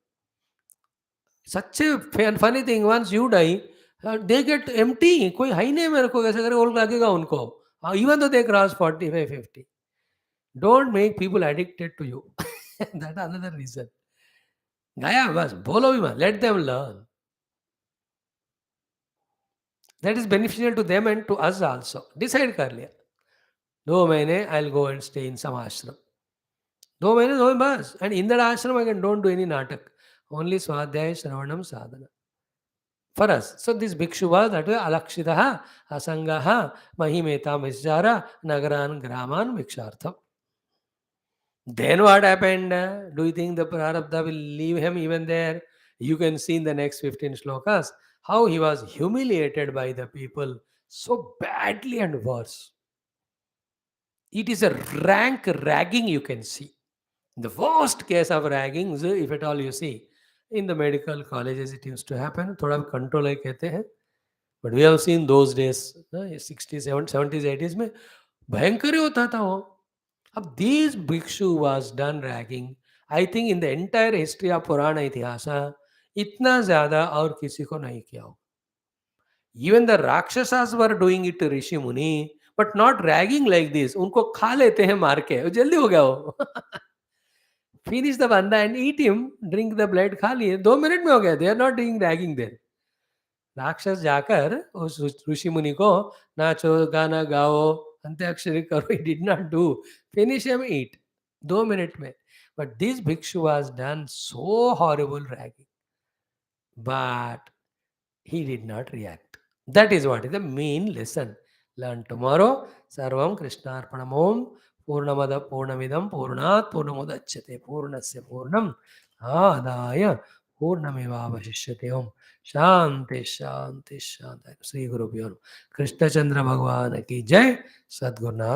Such a funny thing, once you die, they get empty. कोई है ही नहीं मेरे को कैसे करे old लगेगा उनको. Even though they cross 45, 50. Don't make people addicted to you. That's another reason. गया बस बोलो भी मत. Let them learn. That is beneficial to them and to us also. Decide कर लिया. 2 महीने I'll go and stay in some ashram. 2 महीने 2 बस. And in that ashram I can don't do any natak. Only swadhyaya, shravanam, sadhana. For us. So this bhikshu was that way alakshitaha, asangaha, mahimeta misjara, nagaran, graman, bhikshartham. Then what happened? Do you think the prarabdha will leave him even there? You can see in the next 15 shlokas how he was humiliated by the people so badly and worse. It is a rank ragging you can see. The worst case of ragging, if at all you see, in the medical colleges it used to happen. थोड़ा control है कहते हैं. But we have seen those days, 60s, 70s, 80s में भयंकर ही होता था वो. अब this bhikshu was done ragging. I think in the entire history of Purana Itihasa, इतना ज़्यादा और किसी को नहीं किया हो. Even the Rakshasas were doing it to Rishi Muni, but not ragging like this. उनको खा लेते हैं मार के. जल्दी हो गया वो. Finish the banda and eat him, drink the blood, खा लिए. 2 मिनट में हो गया. They are not doing ragging there. राक्षस जाकर उस ऋषि मुनि को नाचो गाना गाओ अंत्याक्षरी करो, he did not do. Finish him, eat. 2 minute में. But this bhikshu was done so horrible ragging. But he did not react. That is what is the main lesson. Learn tomorrow. Sarvam Krishnarpanam Om. Purnamada Purnamidam Purnat Purnamudachyate Purnasya Purnam Adaya Purnamevavashishyate Om. Shanti Shanti Shanti. Sri Guru Pyo. Krishna Chandra Bhagwan ki Jai. Sadgurnath.